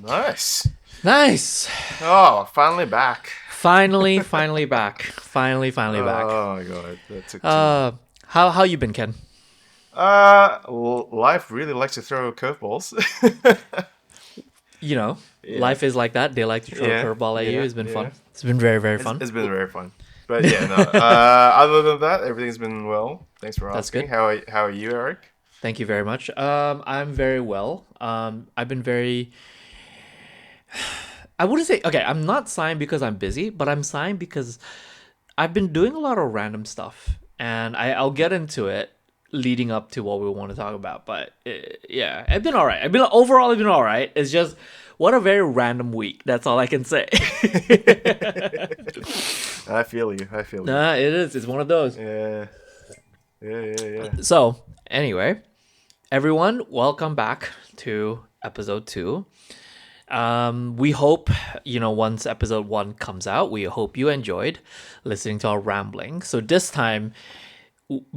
Nice. Nice. Oh, finally back. Finally back. Finally back. Oh my god, that took too long. How you been, Ken? Life really likes to throw curveballs. You know, Yeah, life is like that. They like to throw a yeah, curveball at you. yeah, It's been yeah. fun. It's been very It's, fun. it's been very fun. But yeah, no. Other than that, everything's been well. Thanks for That's asking. good. How are you, Eric? Thank you very much. I'm very well. I've been very. I wouldn't say okay. I'm not signed because I'm busy, but I'm signed because I've been doing a lot of random stuff, and I'll get into it leading up to what we want to talk about. But yeah, I've been all right. I've been all right. It's just what a very random week. That's all I can say. I feel you. I feel you. Nah, it is. It's one of those. Yeah, yeah. So anyway, everyone, welcome back to episode 2. We hope, once episode 1 comes out, we hope you enjoyed listening to our rambling. So this time,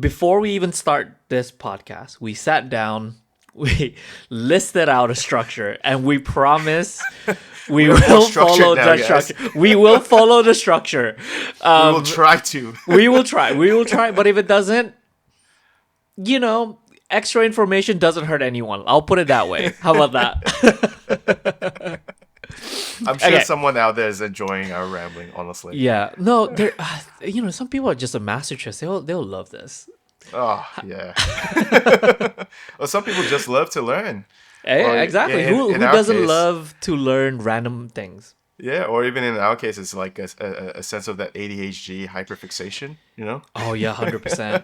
before we even start this podcast, we sat down, we listed out a structure, and we promise we We're more will structured follow now, the guys. structure. We will follow the structure. We will try to. We will try. But if it doesn't, extra information doesn't hurt anyone. I'll put it that way. How about that? I'm sure Okay. someone out there is enjoying our rambling. Honestly. Yeah. No, there. Some people are just a masochist. They'll love this. Oh yeah. Well, some people just love to learn. Eh, Or, exactly. yeah, Who in our doesn't case, love to learn random things? yeah, or even in our case, it's like a sense of that ADHD hyperfixation. Oh yeah, 100%.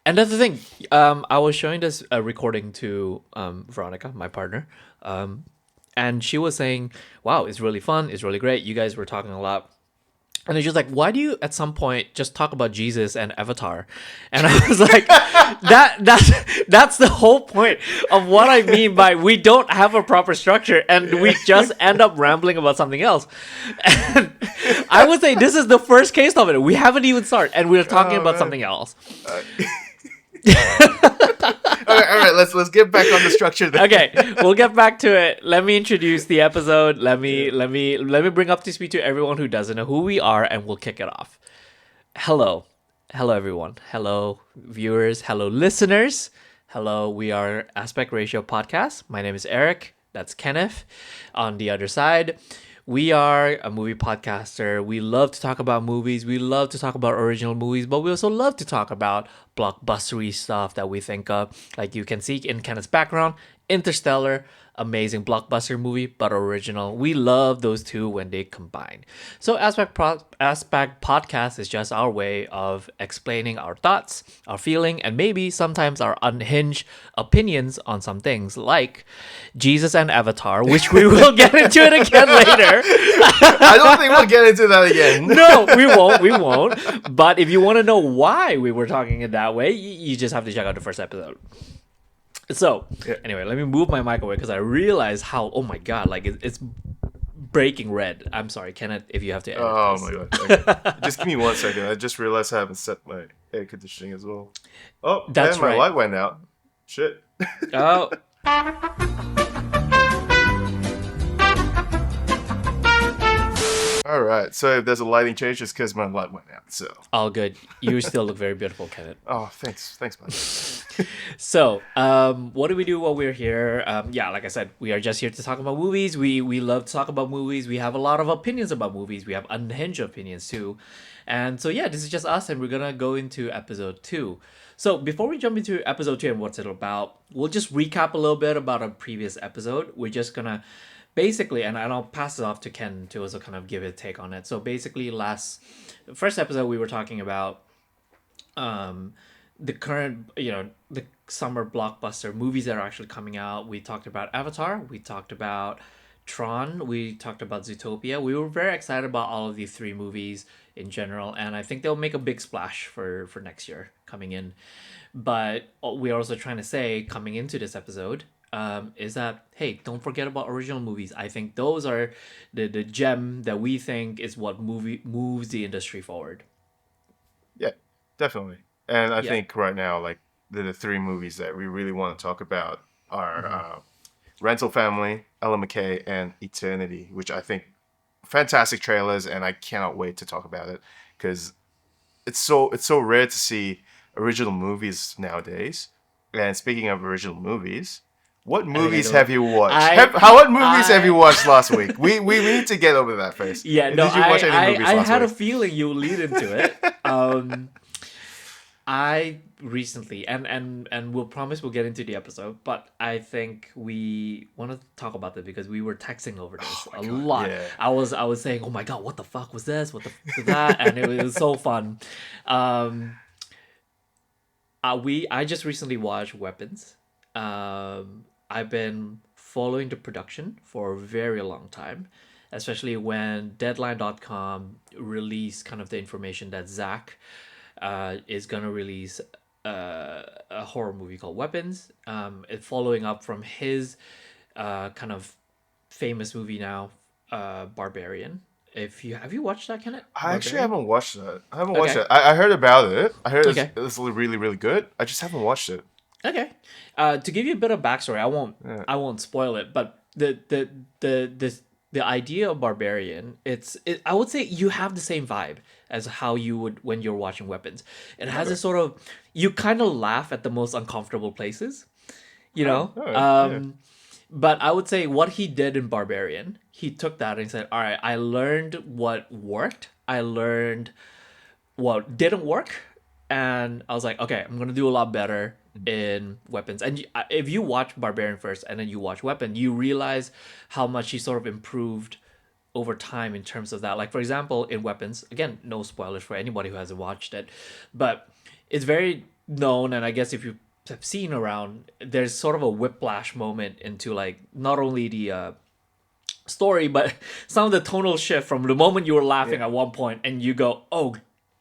And that's the thing. I was showing this recording to Veronica, my partner, and she was saying, "Wow, it's really fun. It's really great. You guys were talking a lot." And it's just like, why do you at some point just talk about Jesus and Avatar? And I was like, that's the whole point of what I mean by we don't have a proper structure and we just end up rambling about something else. And I would say this is the first case of it. We haven't even started and we're talking Oh about man. something else. All right. Let's get back on the structure. Then. Okay, we'll get back to it. Let me introduce the episode. Let me bring up to speed to everyone who doesn't know who we are, and we'll kick it off. Hello everyone. Hello viewers. Hello listeners. Hello, we are Aspect Ratio Podcast. My name is Eric. That's Kenneth. On the other side, we are a movie podcaster. We love to talk about movies. We love to talk about original movies, but we also love to talk about blockbustery stuff that we think of. Like you can see in Kenneth's background, Interstellar, amazing blockbuster movie, but original. We love those two when they combine. So Aspect Podcast is just our way of explaining our thoughts, our feeling, and maybe sometimes our unhinged opinions on some things like Jesus and Avatar, which we will get into it again later. I don't think we'll get into that again. No, we won't. But if you want to know why we were talking it that way, you just have to check out the first episode. So, Yeah. anyway, let me move my mic away because I realize how, oh my God, like it's breaking red. I'm sorry, Kenneth, if you have to edit Oh this. my god. Okay. Just give me 1 second. I just realized I haven't set my air conditioning as well. Oh, That's and my right. light went out. Shit. Oh, All right. So if there's a lighting change, it's because my light went out. So. all good. You still look very beautiful, Kenneth. Oh, thanks, buddy. So, what do we do while we're here? Yeah, like I said, we are just here to talk about movies. We love to talk about movies. We have a lot of opinions about movies. We have unhinged opinions too. And so, yeah, this is just us, and we're going to go into episode 2. So, before we jump into episode 2 and what's it about, we'll just recap a little bit about our previous episode. We're just going to basically, and I'll pass it off to Ken to also kind of give a take on it. So, basically, first episode, we were talking about the current, the summer blockbuster movies that are actually coming out. We talked about Avatar, we talked about Tron, we talked about Zootopia. We were very excited about all of these 3 movies in general, and I think they'll make a big splash for next year coming in. But we're also trying to say, coming into this episode, is that, hey, don't forget about original movies. I think those are the gem that we think is what moves the industry forward. Yeah, definitely. And I Yeah. think right now, like the 3 movies that we really want to talk about are Rental Family, Ella McCay, and Eternity, which I think fantastic trailers, and I cannot wait to talk about it because it's so rare to see original movies nowadays. And speaking of original movies, what I think I movies know. have you watched? I What movies have you I watched last week? We need to get over that first. yeah, no, Did you watch any movies I last had a week? feeling you would lead into it. I recently, and we'll promise we'll get into the episode, but I think we want to talk about this because we were texting over this Oh my a god, lot. yeah. I was saying, oh my god, what the fuck was this? What the fuck was that? And it was so fun. Um, I just recently watched Weapons. I've been following the production for a very long time, especially when Deadline.com released kind of the information that Zach is gonna release a horror movie called Weapons. Following up from his kind of famous movie now, Barbarian. If you have you watched that, Kenneth? I actually Barbarian. haven't watched that. I haven't watched Okay. it. I heard about it. I heard Okay. it's really, really good. I just haven't watched it. Okay. To give you a bit of backstory, Yeah. I won't spoil it, but the idea of Barbarian, I would say you have the same vibe as how you would when you're watching Weapons. It has Okay. a sort of you kind of laugh at the most uncomfortable places, you Oh, know. all right. Yeah. But I would say what he did in Barbarian, he took that and he said, "All right, I learned what worked. I learned what didn't work, and I was like, okay, I'm gonna do a lot better in Weapons." And if you watch Barbarian first and then you watch Weapon, you realize how much he sort of improved over time in terms of that. Like for example, in Weapons, again, no spoilers for anybody who hasn't watched it, but it's very known, and I guess if you have seen around, there's sort of a whiplash moment into like not only the story, but some of the tonal shift from the moment you were laughing Yeah. at one point and you go, "Oh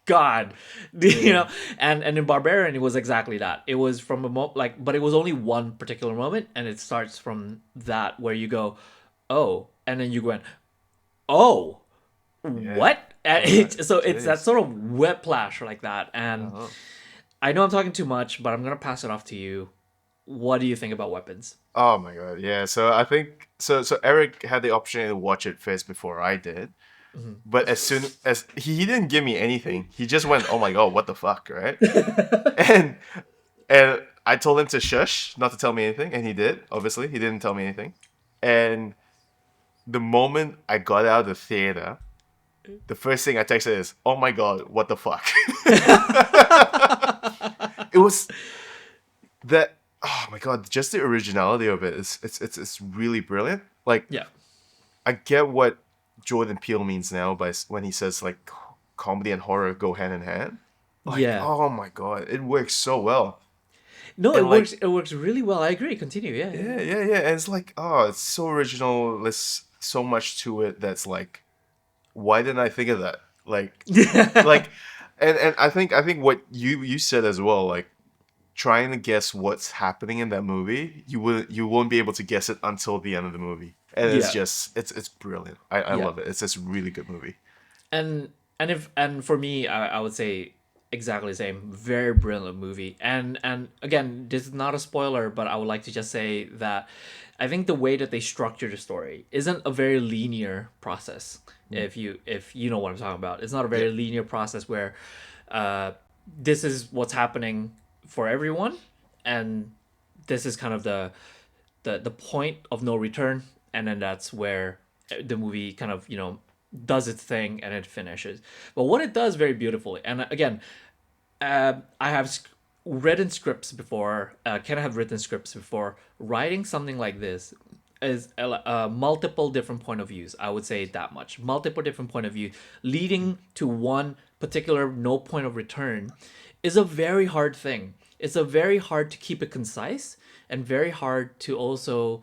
God," you know. And in Barbarian, it was exactly that. It was from but it was only one particular moment, and it starts from that where you go, "Oh," and then you went, "Oh, Yeah. what?" And All right. so it's that Jeez. sort of whiplash like that. And Uh-huh. I know I'm talking too much, but I'm gonna pass it off to you. What do you think about Weapons? Oh my god. Yeah. So I think so. Eric had the opportunity to watch it first before I did, but as soon as he didn't give me anything, he just went, "Oh my god, what the fuck," right? And and I told him to shush, not to tell me anything, and he did. Obviously, he didn't tell me anything. And the moment I got out of the theater, the first thing I texted is, "Oh my god, what the fuck?" It was that. Oh my god, just the originality of it is it's really brilliant. Like Yeah. I get what Jordan Peele means now when he says like comedy and horror go hand in hand. Like Yeah. oh my god, it works so well. No, it And like works. It works really well. I agree. Continue. Yeah. Yeah. yeah. And it's like oh, it's so original. There's so much to it that's like, why didn't I think of that? Yeah. Like, and I think what you said as well, like trying to guess what's happening in that movie, you won't be able to guess it until the end of the movie, and it's Yeah. just it's brilliant. I Yeah. love it. It's just a really good movie. And for me, I would say exactly the same. Very brilliant movie. And again, this is not a spoiler, but I would like to just say that I think the way that they structure the story isn't a very linear process. If you know what I'm talking about, it's not a Yeah, very linear process where uh, this is what's happening for everyone, and this is kind of the point of no return, and then that's where the movie kind of does its thing and it finishes. But what it does very beautifully, and again, I have written scripts before. Can I have written scripts before? Writing something like this is multiple different point of views. I would say that much. Multiple different point of view leading to one particular no point of return is a very hard thing. It's a very hard to keep it concise and very hard to also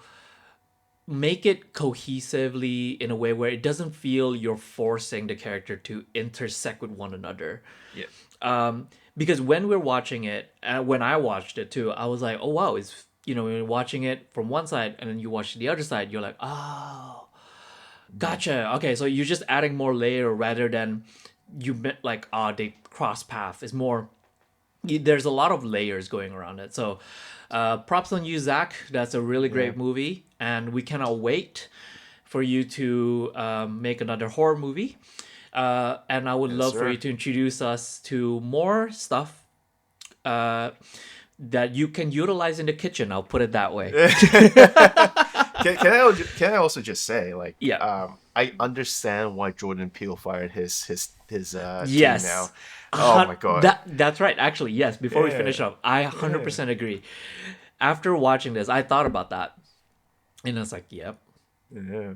make it cohesively in a way where it doesn't feel you're forcing the character to intersect with one another. yeah, Because when we're watching it, when I watched it too, I was like, oh wow, it's when you're watching it from one side and then you watch the other side, you're like, oh, gotcha. Okay, so you're just adding more layer rather than you meant like they cross path. It's more there's a lot of layers going around it. So props on you, Zach. That's a really yeah. great movie. and we cannot wait for you to make another horror movie. And I would love for you to introduce us to more stuff that you can utilize in the kitchen. I'll put it that way. Can I also just say, like, I understand why Jordan Peele fired his team now. Oh my god. That's right. Actually, yes. Before we finish up, I 100% agree. After watching this, I thought about that, and I was like, "Yep, they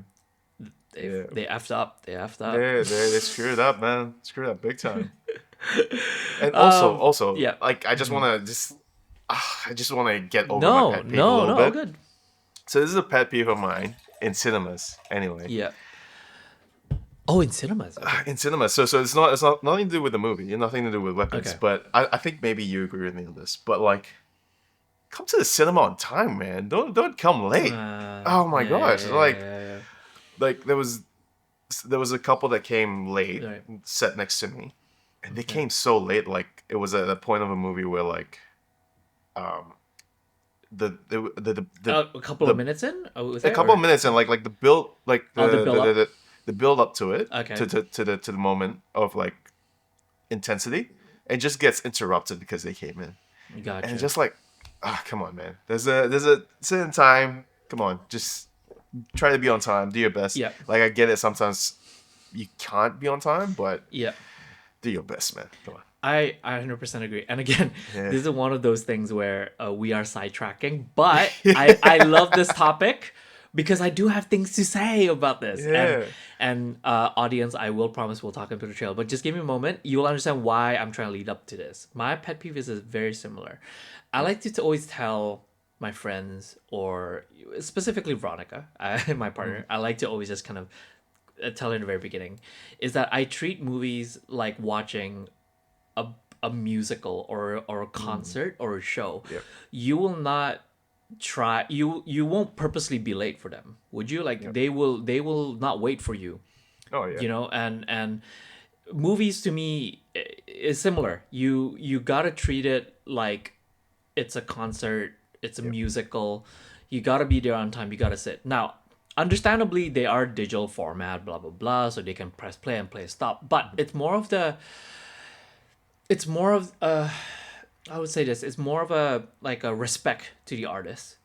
effed up. They effed up. They screwed up, man. Screwed up big time." And also, like, I just want to get over my pet peeve a little bit. Good. So this is a pet peeve of mine in cinemas, anyway. Yeah. Oh, in cinemas. Okay. In cinemas. So it's not nothing to do with the movie, nothing to do with weapons. Okay. But I think maybe you agree with me on this. But like, come to the cinema on time, man. Don't come late. Oh my gosh! Like there was a couple that came late, sat next to me, and they came so late. Like it was at a point of a movie where like, a couple of minutes in. A couple of minutes in, like the build, like the build up to it, to the moment of like intensity, it just gets interrupted because they came in. Gotcha. And just like, come on, man. There's a certain time. Come on, just try to be on time. Do your best. Yeah. Like I get it. Sometimes you can't be on time, but do your best, man. Come on. I 100% agree. And again, this is one of those things where we are sidetracking, but I love this topic because I do have things to say about this. Yeah. And audience, I will promise we'll talk into the trail, but just give me a moment. You will understand why I'm trying to lead up to this. My pet peeve is very similar. I like to always tell my friends, or specifically Veronica, my partner, I like to always just kind of tell her in the very beginning, is that I treat movies like watching a musical or a concert or a show. Yep. You will not try, you won't purposely be late for them, would you? Like they will not wait for you. Oh yeah. You know, and movies to me is similar. You gotta treat it like it's a concert, it's a musical. You gotta be there on time, you gotta sit. Now, understandably, they are digital format, blah blah blah, so they can press play and play stop. But it's more of I would say this, it's more of a respect to the artist,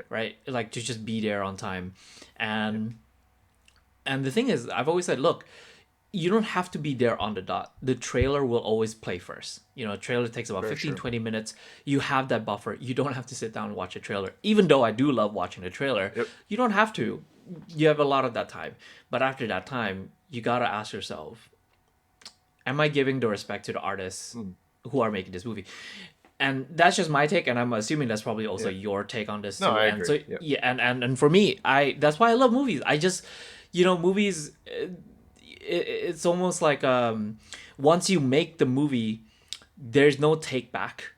right? Like to just be there on time. And the thing is, I've always said, look, you don't have to be there on the dot. The trailer will always play first. You know, a trailer takes about 20 minutes. You have that buffer. You don't have to sit down and watch a trailer. Even though I do love watching a trailer, you don't have to. You have a lot of that time. But after that time, you got to ask yourself, am I giving the respect to the artists who are making this movie? And that's just my take, and I'm assuming that's probably also your take on this too. No, I and agree. So and for me, that's why I love movies. I just, movies, it's almost like once you make the movie, there's no take back,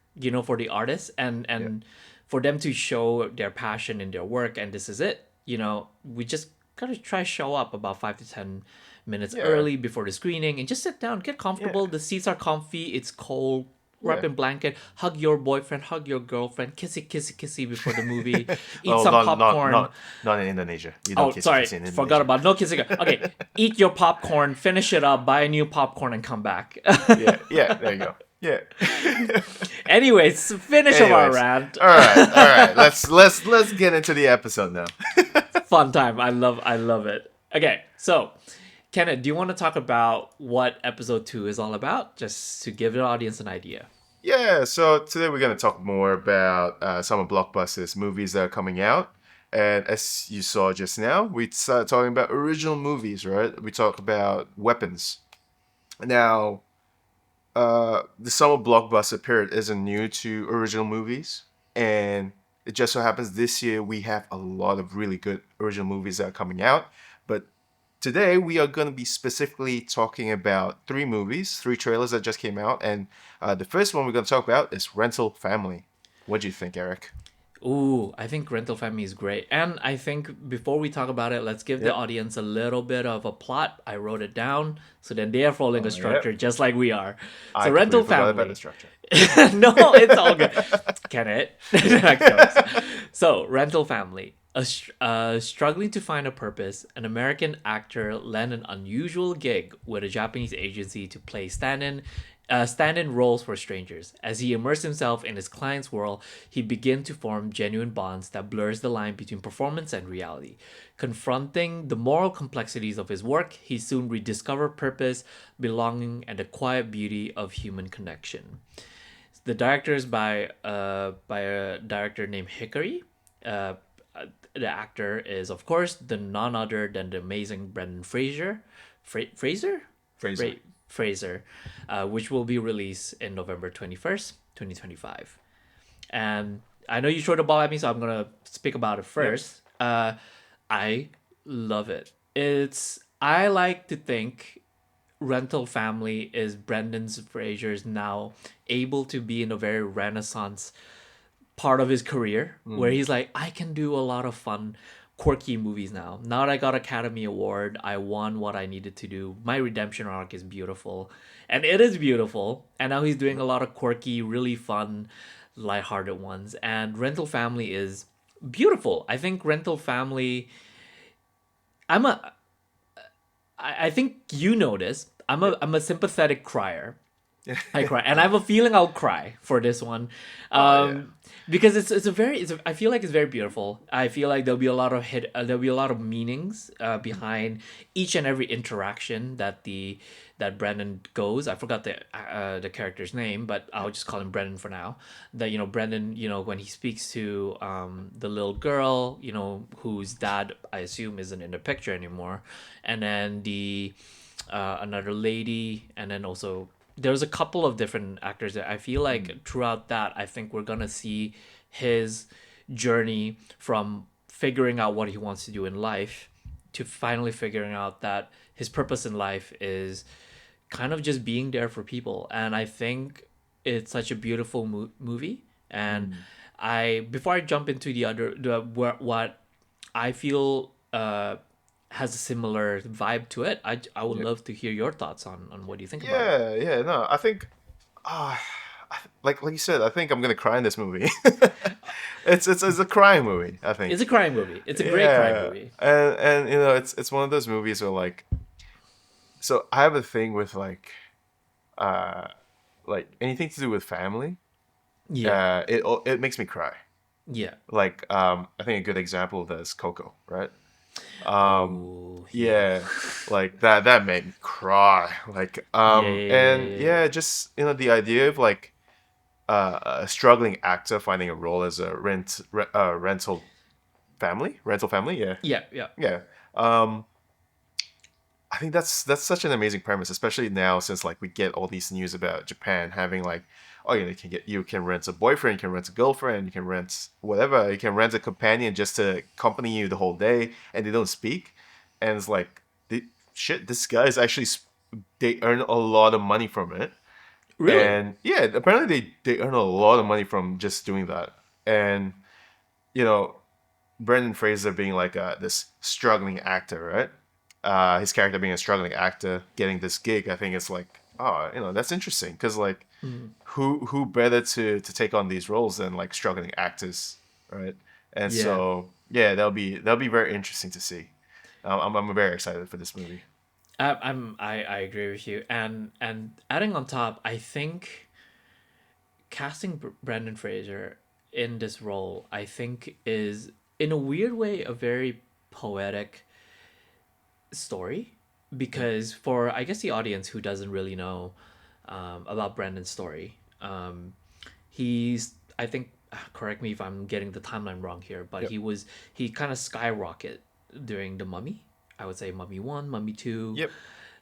for the artists and for them to show their passion in their work, and this is it. We just gotta try to show up about 5 to 10 minutes early before the screening and just sit down, get comfortable. The seats are comfy, it's cold, wrap in blanket, hug your boyfriend, hug your girlfriend, kissy before the movie, eat some popcorn. Not in Indonesia. You don't kiss in Indonesia. Forgot about no kissing. Okay, eat your popcorn, finish it up, buy a new popcorn, and come back. There you go. Yeah. Anyways, finish of our rant. All right. Let's get into the episode now. Fun time. I love it. Okay, so Kenneth, do you want to talk about what episode 2 is all about, just to give the audience an idea? Yeah, so today we're going to talk more about some of Blockbuster's movies that are coming out. And as you saw just now, we started talking about original movies, right? We talk about weapons. Now, the summer blockbuster period isn't new to original movies. And it just so happens this year we have a lot of really good original movies that are coming out. But today we are going to be specifically talking about 3 trailers that just came out. And the first one we're going to talk about is Rental Family. What do you think, Eric? Ooh, I think Rental Family is great. And I think before we talk about it, let's give the audience a little bit of a plot. I wrote it down, so then they are following a structure just like we are. So Rental Family. About the structure. No, it's all good. Can it? So Rental Family. Struggling to find a purpose, an American actor landed an unusual gig with a Japanese agency to play stand-in roles for strangers. As he immersed himself in his client's world, he began to form genuine bonds that blurs the line between performance and reality. Confronting the moral complexities of his work, he soon rediscovered purpose, belonging, and the quiet beauty of human connection. The director is by a director named Hickory. Uh, the actor is, of course, the none other than the amazing Brendan Fraser. Fraser? Fraser. Fraser, which will be released in November 21st, 2025. And I know you throw the ball at me, so I'm going to speak about it first. I love it. I like to think Rental Family is Brendan's Fraser's now able to be in a very renaissance part of his career where he's like, I can do a lot of fun, quirky movies now. Now that I got Academy Award, I won what I needed to do. My redemption arc is beautiful. And it is beautiful. And now he's doing a lot of quirky, really fun, lighthearted ones. And Rental Family is beautiful. I think Rental Family I'm a I think you know this. I'm a sympathetic crier. I cry, and I have a feeling I'll cry for this one, because I feel like it's very beautiful. I feel like there'll be a lot of meanings behind each and every interaction that Brandon goes. I forgot the character's name, but I'll just call him Brendan for now. That Brendan, when he speaks to the little girl, whose dad I assume isn't in the picture anymore, and then the another lady, and then also there's a couple of different actors that I feel like throughout that, I think we're gonna see his journey from figuring out what he wants to do in life to finally figuring out that his purpose in life is kind of just being there for people. And I think it's such a beautiful movie. And before I jump into what I feel has a similar vibe to it, I would love to hear your thoughts on what do you think about it. No, I think, uh, like you said, I think I'm gonna cry in this movie. It's a crying movie, I think. It's a crying movie. It's a great crying movie. And it's one of those movies where so I have a thing with uh, anything to do with family. Yeah. It makes me cry. Yeah. I think a good example of that is Coco, right? Ooh, Like that made me cry. yeah. Just the idea of a struggling actor finding a role as a rental family, yeah. Yeah. Yeah. I think that's such an amazing premise, especially now since we get all these news about Japan having oh, you can rent a boyfriend, you can rent a girlfriend, you can rent whatever, you can rent a companion just to accompany you the whole day, and they don't speak, and it's shit. This guy is actually they earn a lot of money from it, Really? and yeah, apparently they earn a lot of money from just doing that, and you know, Brendan Fraser being this struggling actor, right? His character being a struggling actor, getting this gig, I think it's oh, that's interesting because Mm. who better to take on these roles than struggling actors, right? And Yeah. so yeah, that'll be very interesting to see. I'm very excited for this movie. I agree with you, and adding on top, I think casting Brandon Fraser in this role, I think, is in a weird way a very poetic story, because for I guess the audience who doesn't really know about Brandon's story, he's I think correct me if I'm getting the timeline wrong here, but Yep. he kind of skyrocket during the Mummy. I would say Mummy 1, Mummy 2, Yep.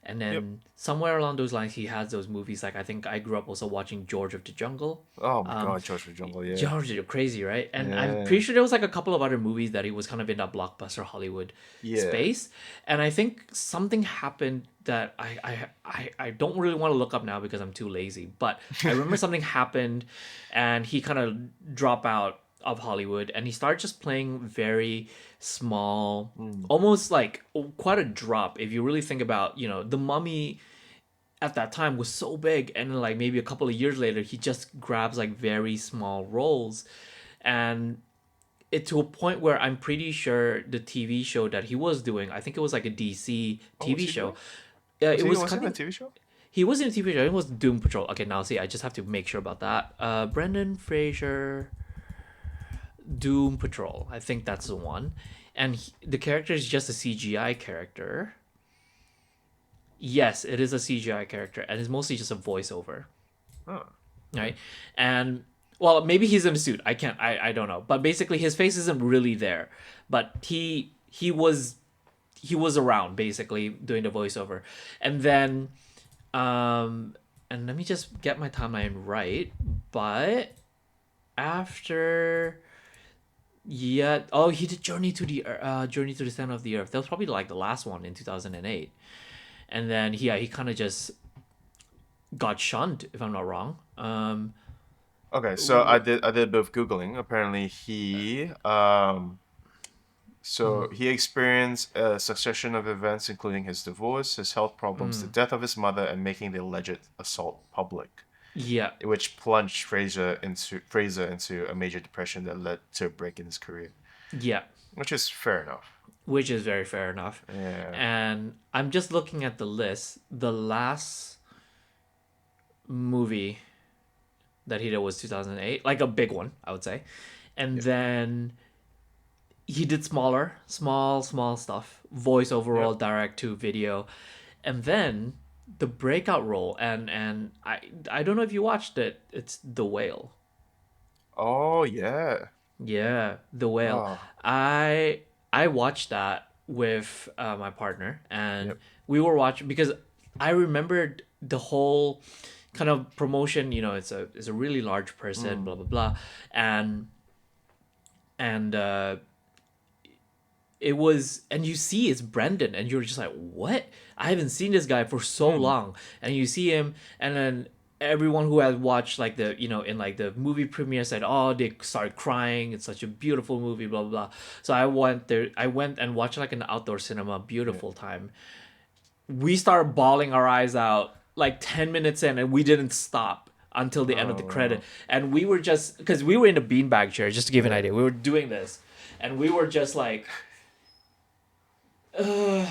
and Yep. then somewhere along those lines he has those movies I think I grew up also watching George of the Jungle. Oh my God, George of the Jungle. Yeah. George, you're crazy, right? And I'm Yeah. pretty sure there was a couple of other movies that he was kind of in that blockbuster Hollywood Yeah. space. And I think something happened that I don't really want to look up now because I'm too lazy. But I remember something happened, and he kind of dropped out of Hollywood, and he started just playing very small, almost like quite a drop. If you really think about, the Mummy at that time was so big, and then maybe a couple of years later he just grabs very small roles. And it to a point where I'm pretty sure the TV show that he was doing, I think it was like a DC Oh, TV show. was It was he in kind a of TV show? he was in a TV show. It was Doom Patrol. Okay, now see, I just have to make sure about that. Brendan Fraser, Doom Patrol. I think that's the one, and the character is just a CGI character. Yes, it is a CGI character, and it's mostly just a voiceover. Oh. Right, and well, maybe he's in a suit. I don't know, but basically his face isn't really there, but he was around basically doing the voiceover. And then and let me just get my timeline right. But after, yeah, oh, he did Journey to the Center of the Earth. That was probably like the last one in 2008. And then he kind of just got shunned, if I'm not wrong. Okay, so I did a bit of googling. Apparently, he experienced a succession of events, including his divorce, his health problems, the death of his mother, and making the alleged assault public, Yeah, which plunged Fraser into a major depression that led to a break in his career, yeah, which is fair enough. which is very fair enough. Yeah. And I'm just looking at the list. The last movie that he did was 2008, like a big one, I would say. And then he did small stuff, voice overall, direct to video. And then the breakout role, and I don't know if you watched it, it's The Whale. Oh yeah. Yeah, The Whale. Oh. I watched that with my partner, and Yep. we were watching because I remembered the whole kind of promotion. It's a really large person, blah blah blah, and it was, and you see it's Brendan, and you're just like, what? I haven't seen this guy for so long, and you see him, and then everyone who had watched like in like the movie premiere said, oh, they started crying, it's such a beautiful movie, blah blah blah. So I went and watched like an outdoor cinema, beautiful time. We started bawling our eyes out like 10 minutes in, and we didn't stop until the end of the credit. And we were just, because we were in a beanbag chair, just to give you an idea, we were doing this, and we were just like, what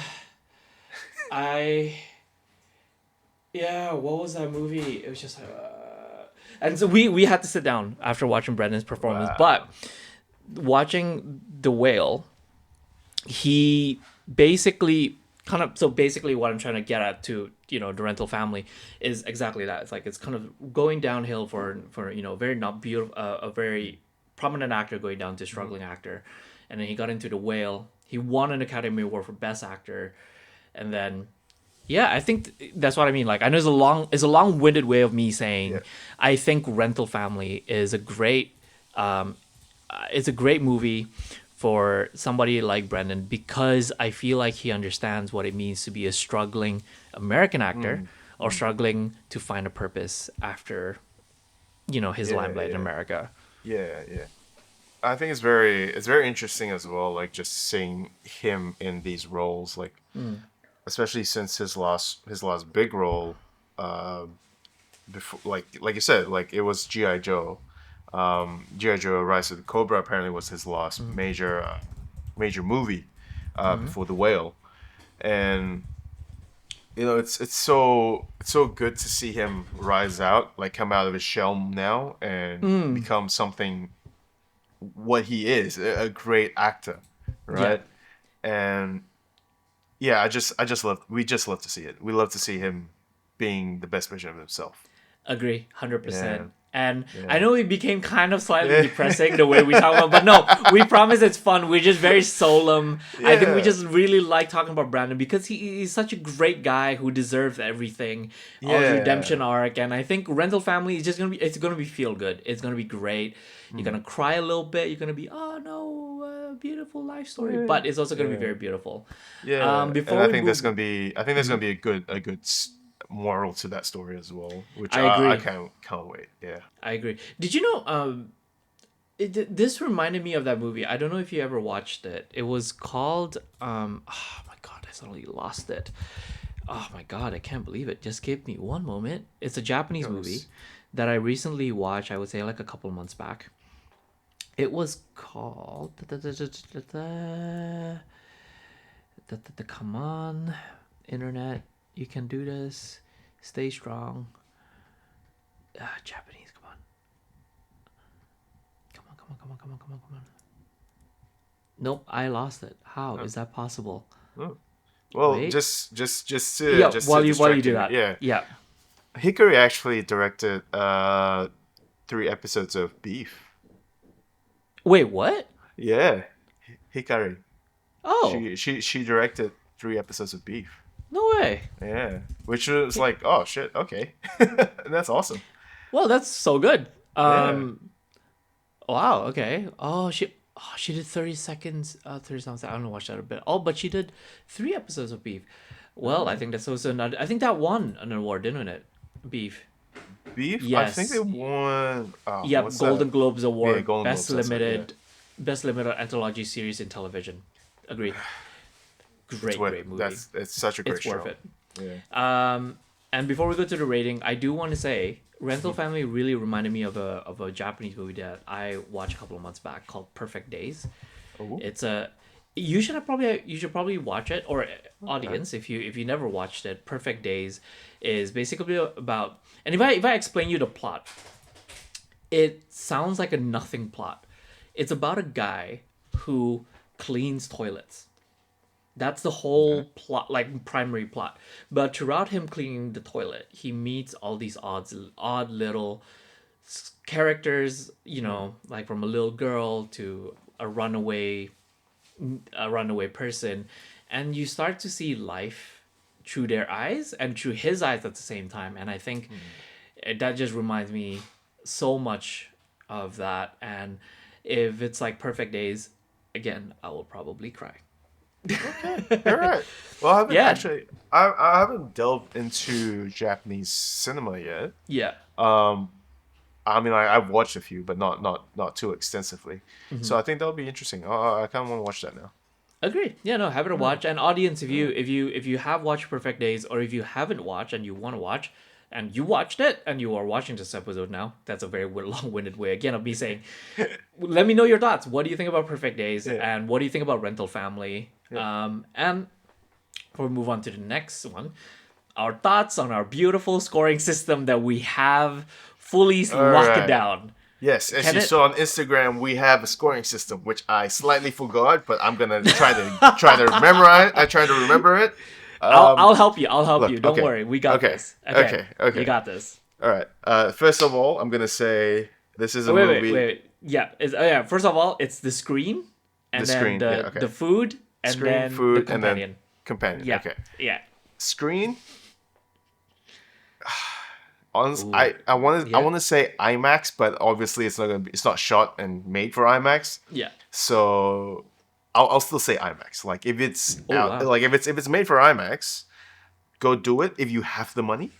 was that movie? It was just like, and so we had to sit down after watching Brendan's performance. Wow. But watching The Whale, he basically basically what I'm trying to get at to the rental family is exactly that. It's like it's kind of going downhill for very not beautiful, a very prominent actor going down to struggling actor, and then he got into The Whale. He won an Academy Award for Best Actor, and then I think that's what I mean. Like, I know it's a long-winded way of me saying I think Rental Family is a great movie for somebody like Brendan, because I feel like he understands what it means to be a struggling American actor or struggling to find a purpose after his limelight in America. Yeah. I think it's very interesting as well, like just seeing him in these roles, like especially since his last big role, before, like you said, like it was G.I. Joe. G.I. Joe Rise of the Cobra apparently was his last major movie before The Whale, and it's so good to see him rise out, like come out of his shell now and become something what he is, a great actor, right? And we just love to see it. We love to see him being the best version of himself. Agree, 100%. Yeah. And I know it became kind of slightly depressing the way we talk about, but no, we promise it's fun. We're just very solemn. I think we just really like talking about Brandon because he's such a great guy who deserves everything. All his redemption arc, and I think Rental Family is just gonna be feel good. It's gonna be great. You're gonna cry a little bit. You're gonna be, oh no, beautiful life story, but it's also gonna be very beautiful. Yeah. And I think there's gonna be a good moral to that story as well, which I agree. I can't wait. Yeah, I agree. Did you know? This reminded me of that movie. I don't know if you ever watched it. It was called. Oh my god! I suddenly lost it. Oh my god! I can't believe it. Just give me one moment. It's a Japanese movie that I recently watched. I would say like a couple of months back. It was called. Come on, internet, you can do this. Stay strong. Japanese, come on. Come on. Nope, I lost it. How is that possible? Oh. Well, Wait. just Yeah, just while to you distract do that. Yeah. Yeah. Hikari actually directed 3 episodes of Beef. Wait, what? Yeah, Hikari. Oh, She directed 3 episodes of Beef. no way. Yeah, which was like, oh shit, okay, that's awesome. Well, that's so good. Yeah. Wow. Okay. She did 30 seconds. 30 seconds. I don't watch that a bit. Oh, but she did 3 episodes of Beef. Well, I think that's also another. I think that won an award, didn't it? Beef. Beef. I think Yes. they won. Yeah, what's Golden that? Globes Award, Yeah, Golden best Globes, that's right, limited, best limited anthology series in television. Agreed. Great movie. It's such a great It's show. worth it. Yeah. And before we go to the rating, I do want to say Rental Family really reminded me of a Japanese movie that I watched a couple of months back called Perfect Days. Oh. It's a you should probably watch it, or audience, if you never watched it. Perfect Days is basically about, and if I explain you the plot, it sounds like a nothing plot. It's about a guy who cleans toilets. That's the whole plot, like primary plot. But throughout him cleaning the toilet, he meets all these odd little characters. You know, like from a little girl to a runaway person, and you start to see life through their eyes and through his eyes at the same time. And I think that just reminds me so much of that. And if it's like Perfect Days, again, I will probably cry. You're right. Well, Yeah. I haven't delved into Japanese cinema yet. Yeah. I mean, I've watched a few, but not too extensively. So I think that'll be interesting. I kind of want to watch that now. Agreed. Yeah, no, have it a watch. And audience, if you have watched Perfect Days, or if you haven't watched and you want to watch, and you watched it and you are watching this episode now, that's a very long-winded way again of me saying, let me know your thoughts. What do you think about Perfect Days, and what do you think about Rental Family? And before we move on to the next one, our thoughts on our beautiful scoring system that we have fully locked right. down. Yes, as you Kenneth? saw on Instagram, we have a scoring system, which I slightly forgot, but I'm gonna try to memorize. I try to remember it. I'll help you. I'll help look, you. Don't okay, worry. We got okay, this. okay. You got this. All right. First of all, I'm gonna say this is a movie. Wait. Yeah. First of all, it's the screen, and The then screen, yeah, okay. the food, and Screen, then food, the and companion. then companion. Yeah. Okay. Yeah. Screen. I want to say IMAX, but obviously it's not shot and made for IMAX. Yeah. So I'll still say IMAX. Like if it's wow. like if it's made for IMAX, go do it if you have the money.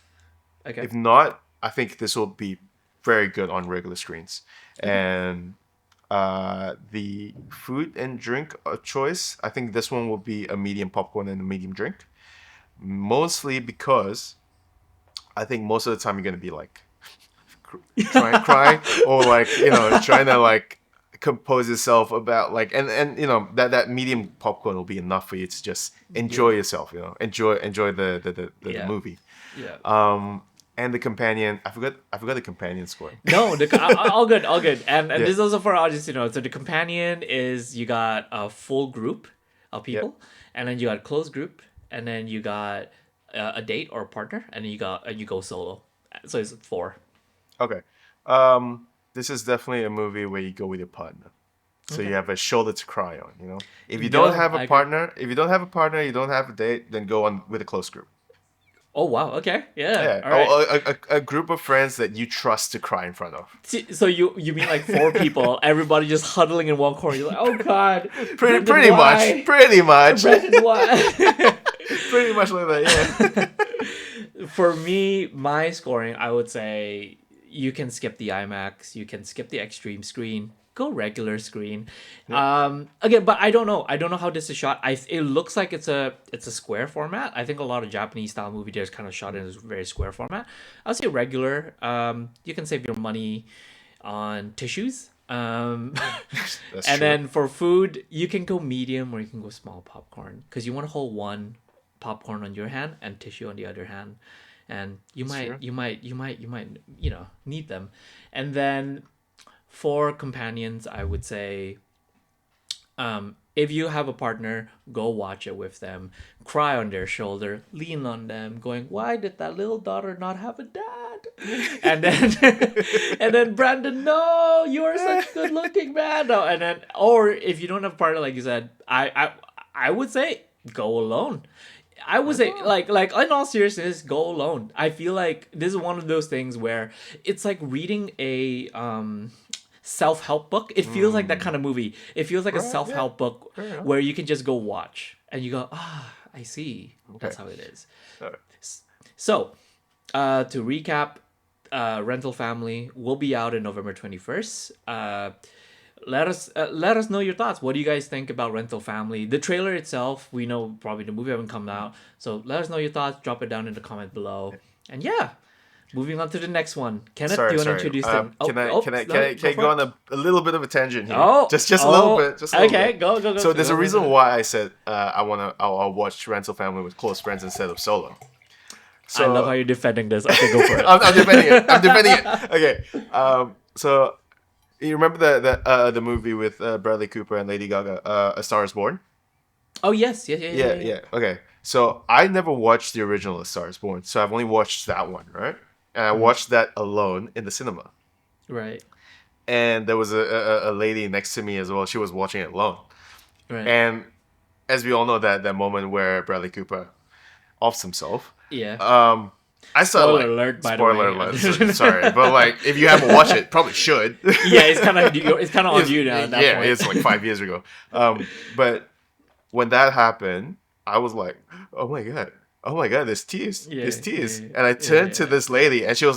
Okay. If not, I think this will be very good on regular screens. And the food and drink choice, I think this one will be a medium popcorn and a medium drink. Mostly because I think most of the time you're gonna be like crying or like trying to like compose yourself about like and that medium popcorn will be enough for you to just enjoy yourself, enjoy the movie. Yeah. And the companion, I forgot the companion score. No, all good. And this is also for our audience to know. So the companion is, you got a full group of people, and then you got a closed group, and then you got a date or a partner, and then you go solo. So it's 4. Okay. This is definitely a movie where you go with your partner. So you have a shoulder to cry on, If you don't have a partner, you don't have a date, then go on with a close group. Oh wow! Okay, yeah. Yeah. All right. A group of friends that you trust to cry in front of. So you mean like 4 people, everybody just huddling in one corner? You're like, oh god. Pretty much. Brendan, why? Pretty much like that. Yeah. For me, my scoring, I would say you can skip the IMAX, you can skip the extreme screen, go regular screen. Again, but I don't know how this is shot. It looks like it's a square format. I think a lot of Japanese style movie there's kind of shot in a very square format. I'll say regular. You can save your money on tissues. That's And true. then for food, you can go medium or you can go small popcorn because you want to hold one popcorn on your hand and tissue on the other hand, and true. you might need them. And then for companions, I would say, if you have a partner, go watch it with them. Cry on their shoulder, lean on them, going, "Why did that little daughter not have a dad?" And then, and then Brandon, no, you are such good looking man. No, and then, or if you don't have a partner, like you said, I would say go alone. I would say like in all seriousness, go alone. I feel like this is one of those things where it's like reading a self-help book. It feels like that kind of movie. It feels like a Right, self-help book fair enough. where you can just go watch and you go, I see. That's Okay. how it is. Alright. So, to recap, Rental Family will be out in November 21st. Let us know your thoughts. What do you guys think about Rental Family? The trailer itself, we know probably the movie haven't come out. So let us know your thoughts. Drop it down in the comment below. And yeah, moving on to the next one. Kenneth, do you want to introduce them? Can I go on a little bit of a tangent here? Oh, just a little bit. Just a little okay, bit. go. So there's a go, reason go. why I said I'll watch Rental Family with close friends instead of solo. So I love how you're defending this. Okay, go for it. I'm defending it. I'm defending it. Okay. So you remember the movie with Bradley Cooper and Lady Gaga, A Star Is Born? Oh yes, yeah. Yeah. Okay. So I never watched the original A Star Is Born, so I've only watched that one, right? And I watched that alone in the cinema. Right. And there was a lady next to me as well. She was watching it alone. Right. And as we all know, that moment where Bradley Cooper offs himself. Yeah. I started Spoiler alert, by the spoiler way. alert. Sorry, but like if you haven't watched it, probably should. Yeah, it's kind of on you now. At that point. It's like 5 years ago. But when that happened, I was like, oh my god, there's tears, there's tears. And I turned to this lady, and she was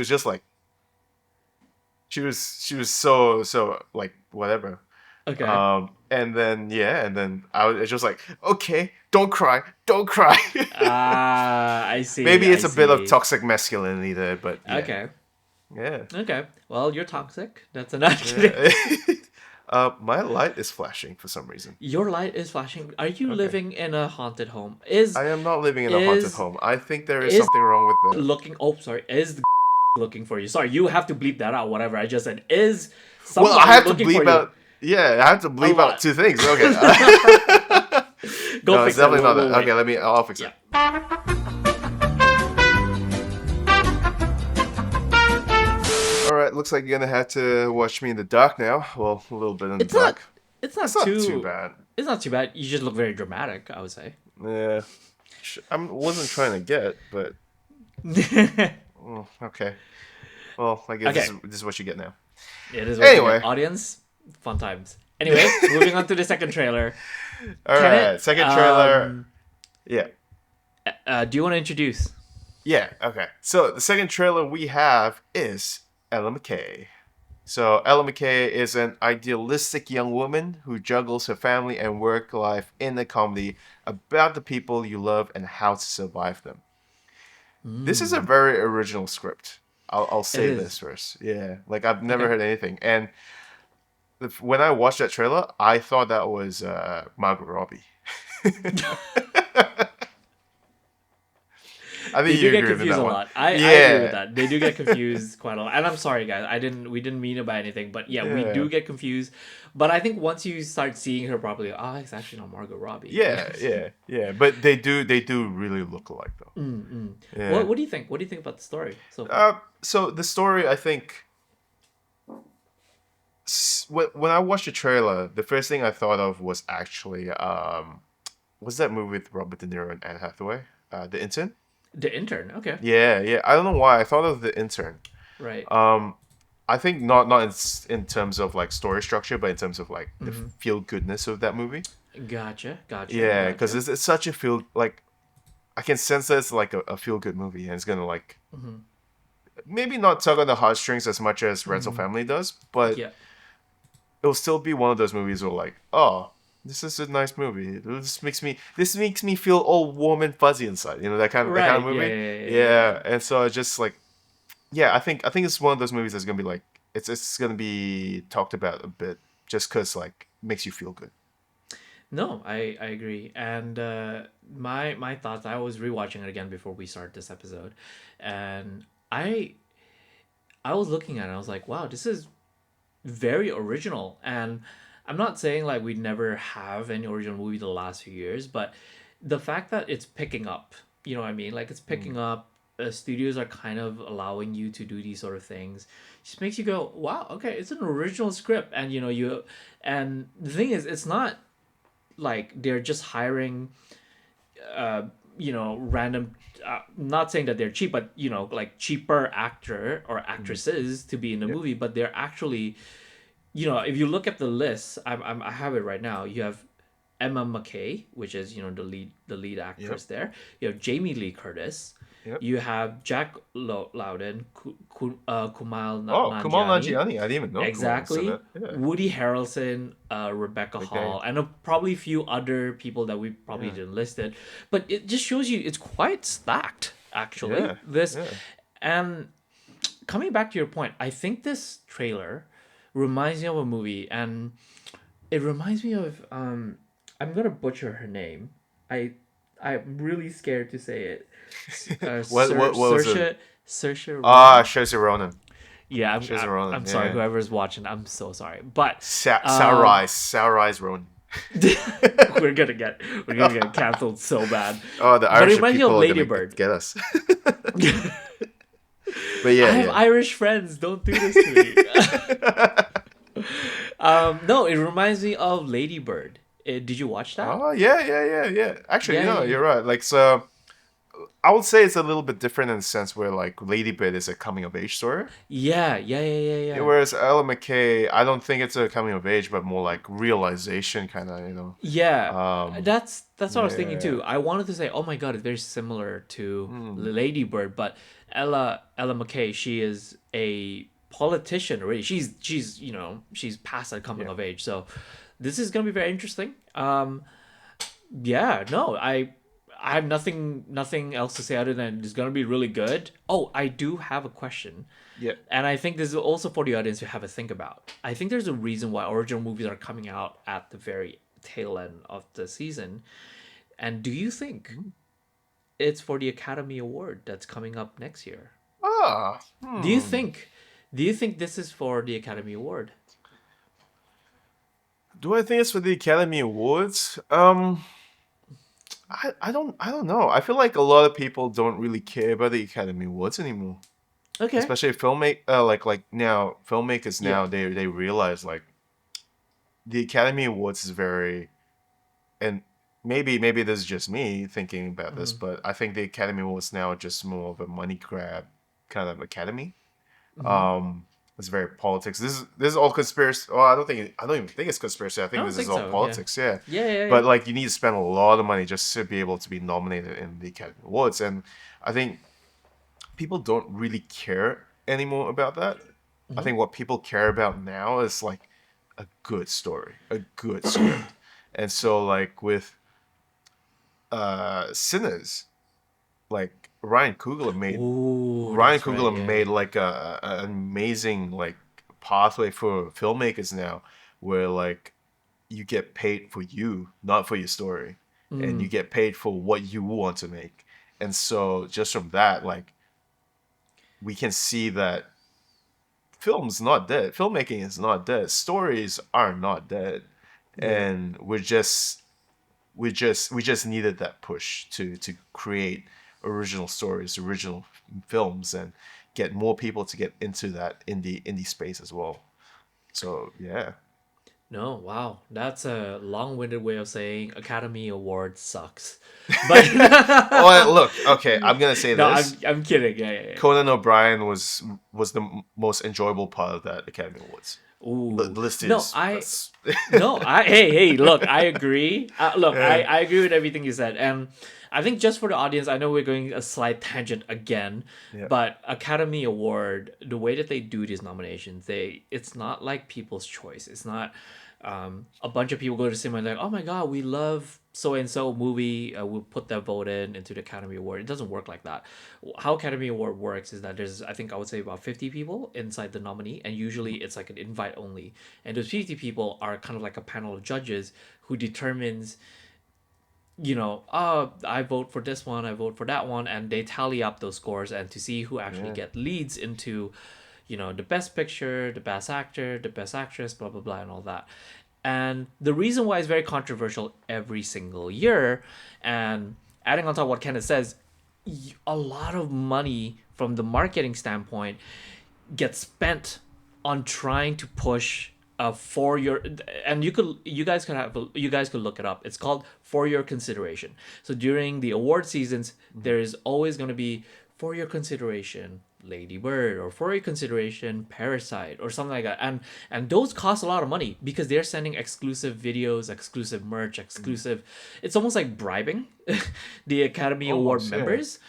just like, she was so like whatever. Okay. And then I was just like, okay, don't cry. I see. Maybe it's a a bit of toxic masculinity there, but yeah. Okay. Yeah. Okay. Well, you're toxic. That's an adjective. My light is flashing for some reason. Your light is flashing. Are you Okay. living in a haunted home? I am not living in a haunted home. I think there is is something wrong with that. looking? Oh, sorry. Is the looking for you? Sorry, you have to bleep that out. Whatever I just said. Is somebody Well, I have to looking for bleep out. Yeah, I have to bleep lot. out two things. Okay. Go No, fix it's definitely it. not We'll that. wait. Okay, I'll fix it. All right, looks like you're gonna have to watch me in the dark now. Well, a little bit in the It's not. dark. It's not, It's not too, too bad. It's not too bad. You just look very dramatic, I would say. Yeah, I wasn't trying to get, but okay. Well, I guess Okay. this is what you get now. It is what you Anyway. get. Audience, fun times. Anyway, moving on to the second trailer. All Kenneth, right, second trailer. Yeah. Do you want to introduce? Yeah, okay. So the second trailer we have is Ella McCay. So Ella McCay is an idealistic young woman who juggles her family and work life in a comedy about the people you love and how to survive them. This is a very original script. I'll say It this is. first. Yeah, like I've never Okay. heard anything. And when I watched that trailer, I thought that was Margot Robbie. I They think do you get agree with confused that a one. lot. I agree with that. They do get confused quite a lot. And I'm sorry, guys. We didn't mean it by anything. But yeah, we Yeah. do get confused. But I think once you start seeing her properly, it's actually not Margot Robbie. Yeah. But they do really look alike though. Yeah. What do you think? What do you think about the story? So So the story, I think, when I watched the trailer, the first thing I thought of was actually what's that movie with Robert De Niro and Anne Hathaway? The Intern. the intern. Okay. Yeah. I don't know why I thought of The Intern. Right. I think not in terms of like story structure, but in terms of like the feel goodness of that movie. Gotcha. Yeah, because it's such a feel like I can sense that it's like a feel good movie, and it's gonna like maybe not tug on the heartstrings as much as Rental Family does, but yeah. it'll still be one of those movies where like, oh, this is a nice movie. This makes me feel all warm and fuzzy inside. You know, that kind of movie. Yeah. And so I just like, yeah, I think it's one of those movies that's gonna be like it's gonna be talked about a bit just because like makes you feel good. No, I agree. And my thoughts, I was rewatching it again before we start this episode. And I was looking at it, I was like, wow, this is very original. And I'm not saying like we never have any original movie the last few years, but the fact that it's picking up, you know what I mean? Like it's picking Mm. up. Studios are kind of allowing you to do these sort of things. Just makes you go, wow, okay, it's an original script, and you know you. And the thing is, it's not like they're just hiring uh, random, not saying that they're cheap, but like cheaper actor or Mm. actresses to be in the Yep. movie, but they're actually, if you look at the list, I have it right now. You have Emma McCay, which is the lead Yep. actress there. You have Jamie Lee Curtis. Yep. You have Jack Loudon, Kumail Oh, Kumail Nanjiani. Nanjiani. I didn't even know Kumail said Exactly. that. Yeah. Woody Harrelson, Rebecca Okay. Hall, and probably a few other people that we probably Yeah. didn't list it. But it just shows you it's quite stacked, actually. Yeah. This, Yeah. and coming back to your point, I think this trailer reminds me of a movie, and it reminds me of I'm gonna butcher her name. I'm really scared to say it. What was it? Saoirse Ah, Ronan. Saoirse Ronan. Yeah, Saoirse I'm Ronan. sorry, Yeah. whoever's watching. I'm so sorry, but um, Saurise Ronan. we're gonna get canceled so bad. Oh, the But it Irish reminds me of people are Lady gonna Bird. get us. But I yeah, have yeah. Irish friends. Don't do this to me. No, it reminds me of Lady Bird. Did you watch that? Oh yeah, yeah, yeah, yeah. Actually, Yeah, yeah, you're right. Like so, I would say it's a little bit different in the sense where like Lady Bird is a coming of age story. yeah, yeah, yeah, yeah, Yeah, yeah. whereas Ella McKay, I don't think it's a coming of age, but more like realization kind of, Yeah, Um, that's what I was thinking yeah. too. I wanted to say, oh my god, it's very similar to Hmm. Lady Bird, but Ella McKay, she is a politician already. She's past that coming Yeah. of age. So this is gonna be very interesting. Yeah, no, I have nothing else to say other than it's gonna be really good. Oh, I do have a question. Yeah. And I think this is also for the audience to have a think about. I think there's a reason why original movies are coming out at the very tail end of the season. And do you think it's for the Academy Award that's coming up next year? Ah. Do you Hmm. think do you think this is for the Academy Award? Do I think it's for the Academy Awards? I don't know. I feel like a lot of people don't really care about the Academy Awards anymore. Okay. Especially like now filmmakers Yeah. now they realize like the Academy Awards is very, and maybe this is just me thinking about this, Mm-hmm. but I think the Academy Awards now are just more of a money grab kind of academy. Mm-hmm. Um, it's very politics. This is all conspiracy. Well, I don't even think it's conspiracy. I I think don't this is think all so. Yeah. politics. Yeah, Yeah, yeah, but yeah. like you need to spend a lot of money just to be able to be nominated in the Academy Awards, and I think people don't really care anymore about that. I Mm-hmm. think what people care about now is like a good story, a good script. And so like with Sinners, like Ooh, Ryan that's right. Coogler Yeah, made yeah. like an amazing like pathway for filmmakers now where like you get paid for you, not for your story. And you Mm. get paid for what you want to make. And so just from that, like we can see that film's not dead. Filmmaking is not dead. Stories are not dead. Yeah. And we just needed that push to create original stories, original films, and get more people to get into that indie space as well. So yeah. No, wow. That's a long-winded way of saying Academy Award sucks. But Oh, look, okay, I'm gonna say no, I'm this. I'm kidding. Yeah, yeah, yeah. Conan O'Brien was the most enjoyable part of that Academy Awards. Ooh. The list No, is I that's no, I hey, look, I agree. Look, I yeah, I agree with everything you said. And I think just for the audience, I know we're going a slight tangent again, yeah, but Academy Award, the way that they do these nominations, it's not like People's Choice. It's not a bunch of people go to cinema and they're like, oh my god, we love so and so movie will put their vote into the Academy Award. It doesn't work like that. How Academy Award works is that there's, I think I would say, about 50 people inside the nominee, and usually it's like an invite only. And those 50 people are kind of like a panel of judges who determines, I vote for this one, I vote for that one, and they tally up those scores and to see who actually Yeah. get leads into, the best picture, the best actor, the best actress, blah blah blah, and all that. And the reason why it's very controversial every single year, and adding on top of what Kenneth says, a lot of money from the marketing standpoint gets spent on trying to push for your, and you guys could look it up. It's called for your consideration. So during the award seasons, there is always going to be for your consideration Lady Bird, or for your consideration Parasite, or something like that. And those cost a lot of money because they're sending exclusive videos, exclusive merch, exclusive. It's almost like bribing the Academy Award Almost, yeah. members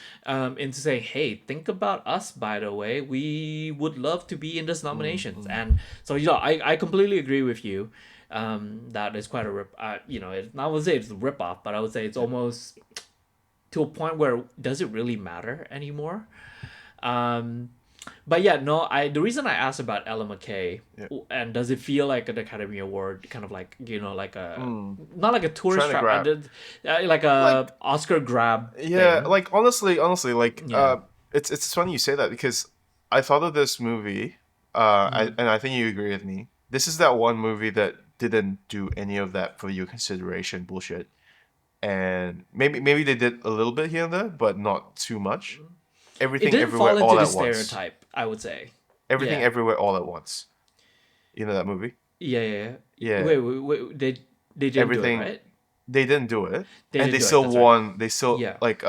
into saying, hey, think about us, by the way, we would love to be in this nominations. And so I completely agree with you. That is quite a rip. I would say it's a rip off, but I would say it's almost to a point where does it really matter anymore? Um, but yeah, no. The reason I asked about Ella McCay, Yeah. and does it feel like an Academy Award, kind of like like a not like a Trying tourist to trap, grab. like a Oscar grab Yeah, thing. like honestly, like Yeah. it's funny you say that because I thought of this movie, and I think you agree with me. This is that one movie that didn't do any of that for your consideration bullshit, and maybe they did a little bit here and there, but not too much. It Everything didn't fall everywhere into all the at once. stereotype, I would say. Everything Yeah. everywhere all at once. You know that movie? Yeah, yeah, yeah. Yeah. Wait. They didn't do it, Everything right? they didn't do it, They and didn't they do it. still That's right. won. They still Yeah. like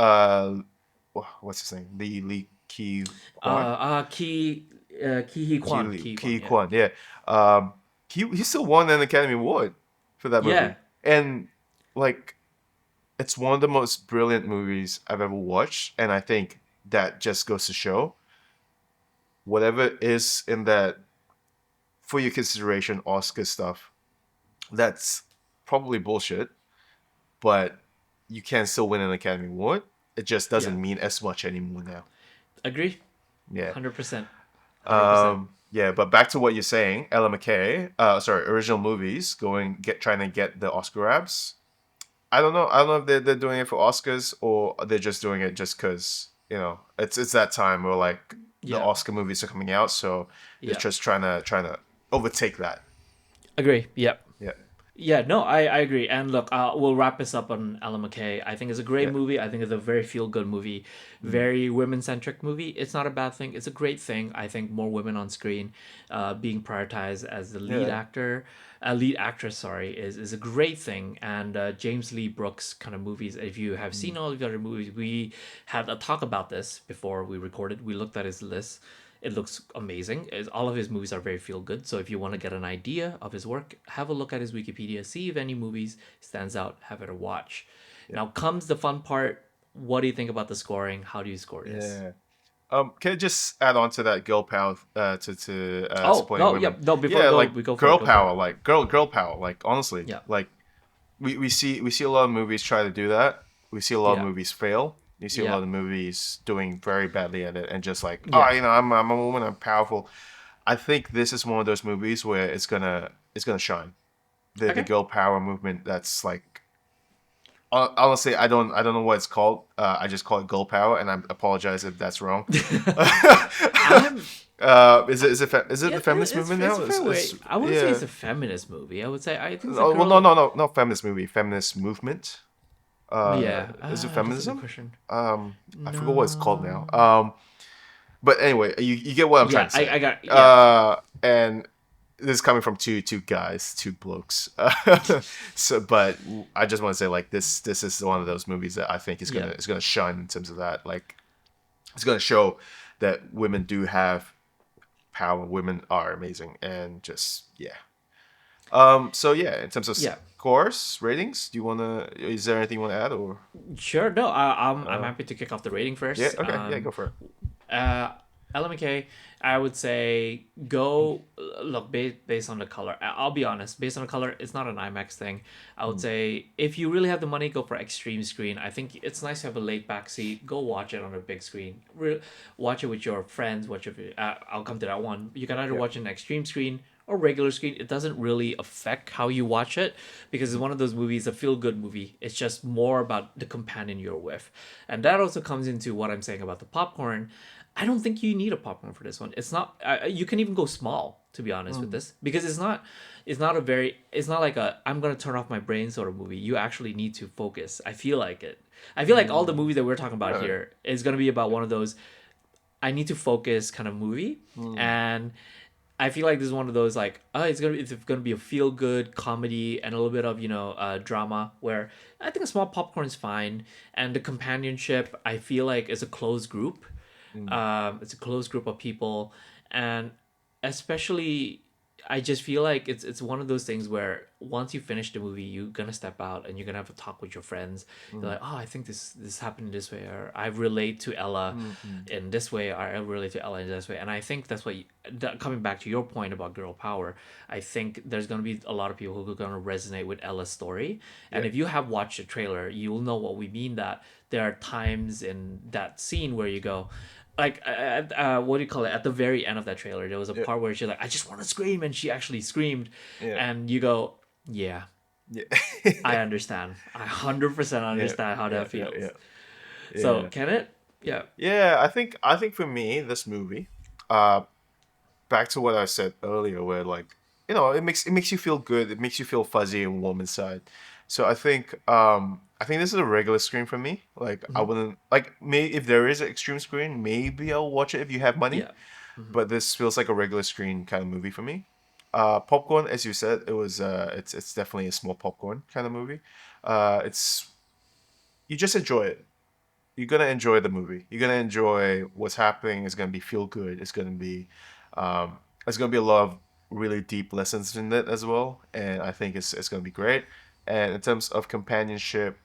what's his name? Lee Ki Kwan. Ki Hee Kwan. Ki Ki Hee Kwan. Ki Yeah. Kwan. Yeah. Um, he still won an Academy Award for that Yeah. movie, and like it's one of the most brilliant movies I've ever watched, and I think that just goes to show whatever is in that for your consideration Oscar stuff, that's probably bullshit, but you can still win an Academy Award. It just Yeah. doesn't mean as much anymore now. Agree. Yeah. 100%. 100%. Yeah, but back to what you're saying, Ella McCay, original movies trying to get the Oscar grabs. I don't know. I don't know if they're doing it for Oscars or they're just doing it just because it's that time where like the Yeah. Oscar movies are coming out, so they're Yeah. just trying to overtake that. Agree. Yep. Yeah. Yeah, no, I agree. And look, we'll wrap this up on Ella McCay. I think it's a great Yeah. movie. I think it's a very feel good movie, very women centric movie. It's not a bad thing. It's a great thing. I think more women on screen, being prioritized as the lead Yeah. actor, lead actress, sorry, is a great thing. And James Lee Brooks kind of movies. If you have seen all of the other movies, we had a talk about this before we recorded. We looked at his list. It looks amazing. All of his movies are very feel good. So if you want to get an idea of his work, have a look at his Wikipedia, see if any movies stands out, have it a watch. Now comes the fun part. What do you think about the scoring? How do you score this? Yeah. Can I just add on to that girl power to Oh supporting no, women? yep, no. Before Yeah, go, like we go for it. girl Go for power, it. like girl power. Like honestly, Yeah, like we see a lot of movies try to do that. We see a lot of yeah, movies fail. You see a yeah, lot of movies doing very badly at it, and just like, yeah. I'm a woman, I'm powerful. I think this is one of those movies where it's gonna shine. The Okay. girl power movement. That's like honestly, I don't know what it's called. I just call it girl power, and I apologize if that's wrong. I'm. Is it the feminist movement now? It's a fair way. I wouldn't say Yeah. it's a feminist movie. I would say I think it's a Oh, girl. well, no, not feminist movie. Feminist movement. Yeah. Is it That's a good feminism? question. I forgot what it's called now. No. But anyway, you get what I'm trying Yeah, to say. I got. Yeah. And this is coming from two guys, two blokes. So, but I just want to say, like, this is one of those movies that I think is Yeah. gonna shine in terms of that. Like, it's gonna show that women do have power. Women are amazing, and just yeah. So yeah, in terms of Yeah. scores, ratings, is there anything you want to add or? Sure. No, I'm happy to kick off the rating first. Yeah, okay, yeah, go for it. Ella McCay, I would say go look based on the color. I'll be honest, based on the color, it's not an IMAX thing. I would Mm. say if you really have the money, go for extreme screen. I think it's nice to have a laid back seat. Go watch it on a big screen. Watch it with your friends. Watch it. I'll come to that one. You can either Yeah. watch it on extreme screen or regular screen. It doesn't really affect how you watch it because it's one of those movies, a feel good movie. It's just more about the companion you're with, and that also comes into what I'm saying about the popcorn. I don't think you need a popcorn for this one. It's not. You can even go small, to be honest, with Mm. this because it's not. It's not a very. It's not like a I'm gonna turn off my brain sort of movie. You actually need to focus. I feel like it. I feel like all the Mm. movies that we're talking about Right. here is gonna be about one of those I need to focus kind of movie, Mm. and I feel like this is one of those like it's gonna be a feel good comedy and a little bit of drama where I think a small popcorn is fine, and the companionship I feel like is a closed group. Mm. It's a close group of people, and especially I just feel like it's one of those things where once you finish the movie, you're gonna step out and you're gonna have a talk with your friends. You're Mm. like, oh, I think this happened this way, or I relate to Ella Mm. Mm. in this way, or I relate to Ella in this way. And I think that's what coming back to your point about girl power, I think there's gonna be a lot of people who are gonna resonate with Ella's story. And Yeah. if you have watched the trailer, you will know what we mean. That there are times in that scene where you go, like what do you call it, at the very end of that trailer there was a Yeah. part where she's like, I just want to scream, and she actually screamed. Yeah. And you go, yeah, Yeah. I understand. I 100% Yeah. understand how Yeah. that Yeah. feels. Yeah. So Yeah. can it, yeah. Yeah. I think for me, this movie, uh, back to what I said earlier, where like it makes you feel good. It makes you feel fuzzy and warm inside. So I think this is a regular screen for me. Like I Hmm. wouldn't like may if there is an extreme screen, maybe I'll watch it if you have money. Yeah. Hmm. But this feels like a regular screen kind of movie for me. Popcorn, as you said, it's definitely a small popcorn kind of movie. It's you just enjoy it. You're gonna enjoy the movie. You're gonna enjoy what's happening. It's gonna be feel good. It's gonna be a lot of really deep lessons in it as well. And I think it's gonna be great. And in terms of companionship,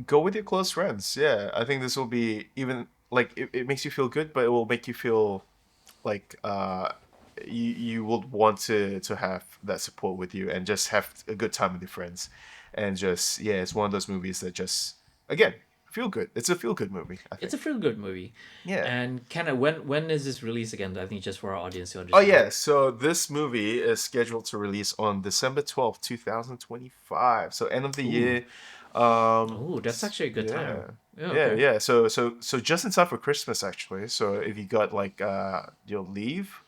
go with your close friends. Yeah, I think this will be even like it makes you feel good, but it will make you feel like you would want to have that support with you and just have a good time with your friends. And just yeah, it's one of those movies that just again feel good. It's a feel good movie, I It's think. a feel good movie. Yeah. And kind of when is this released again? I think just for our audience to Oh understand. yeah, so this movie is scheduled to release on December 12th, 2025. So end of the Ooh. year. Oh, that's actually a good time. Yeah. Yeah, Yeah, okay. yeah. So just in time for Christmas actually. So if you got like your leave,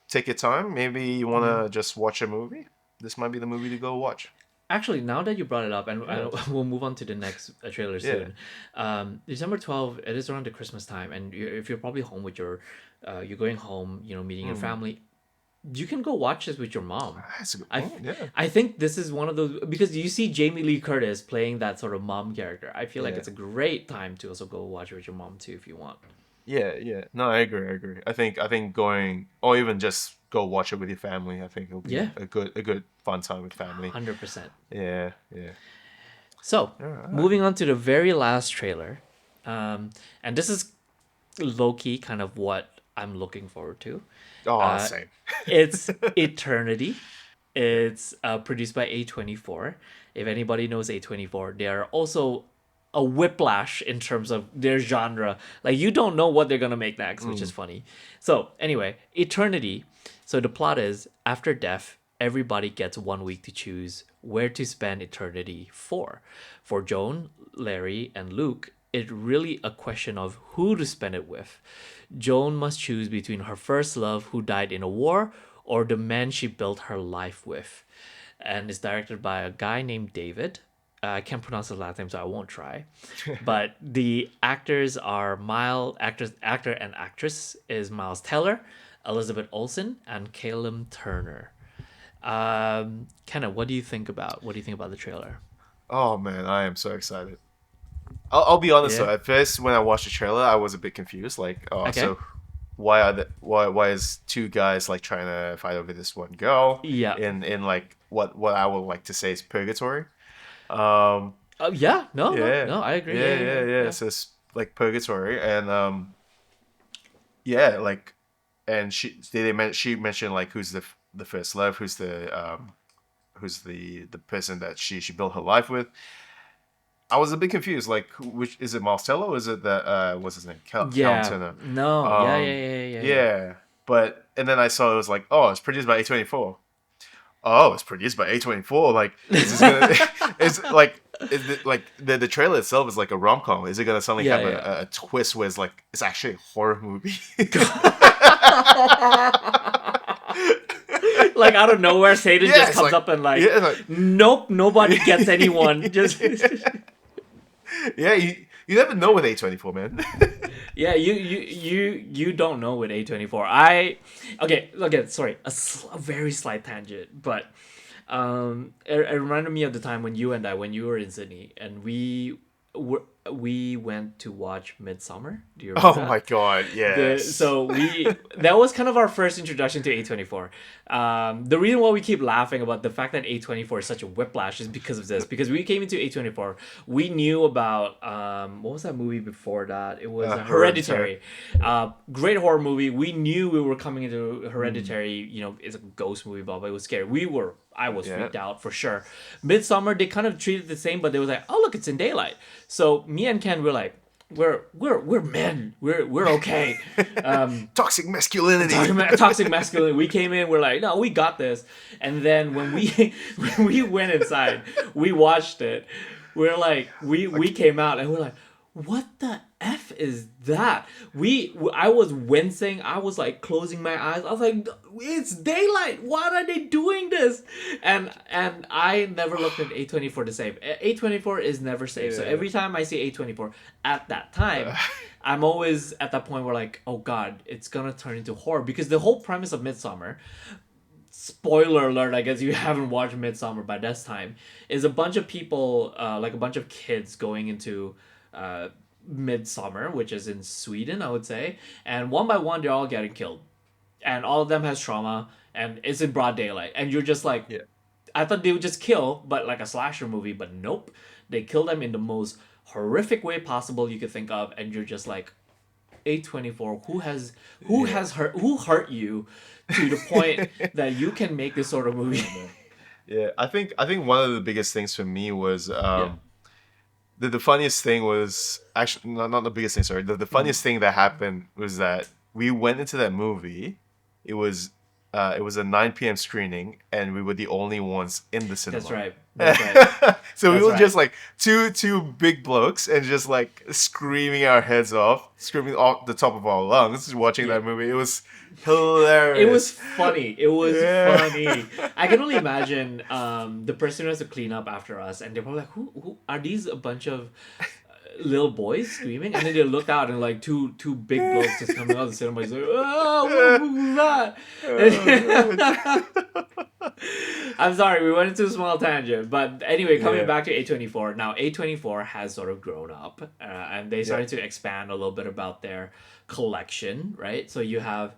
take your time. Maybe you Mhm. wanna just watch a movie. This might be the movie to go watch. Actually, now that you brought it up, and Yeah. we'll move on to the next trailer Yeah. soon. December 12th, it is around the Christmas time, and if you're probably home with you're going home, meeting your Hmm. family, you can go watch this with your mom. That's a good I, point. Yeah. I think this is one of those because you see Jamie Lee Curtis playing that sort of mom character. I feel like Yeah. it's a great time to also go watch it with your mom too if you want. Yeah, yeah. No, I agree. I agree. I think going or even just go watch it with your family. I think it'll be Yeah, a good fun time with family. 100%. Yeah, yeah. So, All right. moving on to the very last trailer, and this is low key kind of what I'm looking forward to. Oh, Uh, same. it's Eternity. Yeah. It's produced by A24. If anybody knows A24, they are also a whiplash in terms of their genre. Like you don't know what they're gonna make next, which is Mm, funny. So anyway, Eternity. So the plot is after death, everybody gets 1 week to choose where to spend eternity for. For Joan, Larry, and Luke, it's really a question of who to spend it with. Joan must choose between her first love, who died in a war, or the man she built her life with. And it's directed by a guy named David. I can't pronounce his last name, so I won't try. But the actors are actor and actress is Miles Teller, Elizabeth Olsen, and Caleb Turner. Kenna, what do you think about the trailer? Oh man, I am so excited. I'll be honest Yeah. though. At first, when I watched the trailer, I was a bit confused. Like, oh, Okay. so why is two guys like trying to fight over this one girl Yeah. in like what I would like to say is purgatory? Um, Oh yeah. No. No. yeah, No. I agree. Yeah. yeah, Yeah. yeah, Yeah. yeah. Yeah. So it's like purgatory, and yeah, like, and she mentioned like who's the first love, who's the person that she built her life with. I was a bit confused. Like, which is it, Marcello? Or is it that what's his name, Cal Yeah. Turner? No. Yeah. Yeah. Yeah. Yeah. Yeah. Yeah, but and then I saw it was like, oh, it's produced by A24. Oh, it's produced by A24. Like, is this gonna? It's like, is it, like the trailer itself is like a rom com. Is it gonna suddenly Yeah. have Yeah. a twist where it's like it's actually a horror movie? Like out of nowhere, Satan Yeah, just it's comes like- up and like, yeah, like- nope, nobody gets anyone. Just Yeah, you never know with A24, man. yeah, you don't know with A24. Okay, sorry, a very slight tangent, but it reminded me of the time when you were in Sydney, and we went to watch Midsummer. Do you remember Oh that? my god, yes. So that was kind of our first introduction to A24. The reason why we keep laughing about the fact that A24 is such a whiplash is because of this. Because we came into A24, we knew about what was that movie before that? It was Hereditary. Great horror movie. We knew we were coming into Hereditary. You know, it's a ghost movie, but it was scary. I was freaked out for sure. Midsummer, they kind of treated it the same, but they was like, oh look, it's in daylight. So me and Ken were like, we're men. We're okay. Toxic masculinity. Toxic masculinity. We came in. We're like, no, we got this. And then when we when we went inside, we watched it. We're like, we came out and we're like, what the F is that? I was wincing. I was like closing my eyes. I was like, it's daylight. Why are they doing this? And I never looked at A24 the same. A24 is never safe. So every time I see A24 at that time, I'm always at that point where like, oh God, it's gonna turn into horror. Because the whole premise of Midsummer, spoiler alert, I guess you haven't watched Midsummer by this time, is a bunch of people, like a bunch of kids going into Midsummer, which is in Sweden, I would say, and one by one they're all getting killed, and all of them has trauma, and it's in broad daylight, and you're just like, I thought they would just kill, but like a slasher movie, but nope, they kill them in the most horrific way possible you could think of, and you're just like, A24, who hurt you to the point that you can make this sort of movie? Yeah, I think one of the biggest things for me was the funniest thing was actually not the biggest thing. Sorry, the funniest thing that happened was that we went into that movie. It was a 9 p.m. screening, and we were the only ones in the cinema. That's right. That's right. So we That's were right. just like two big blokes and just like screaming our heads off, screaming off the top of our lungs, watching that movie. It was hilarious. It was funny. It was funny. I can only imagine the person who has to clean up after us, and they're probably like, who are these? A bunch of little boys screaming, and then they look out and like two big blokes just coming out of the cinema. He's like, oh, who's that? I'm sorry, we went into a small tangent, but anyway, coming back to A24. Now A24 has sort of grown up, and they started to expand a little bit about their collection, right? So you have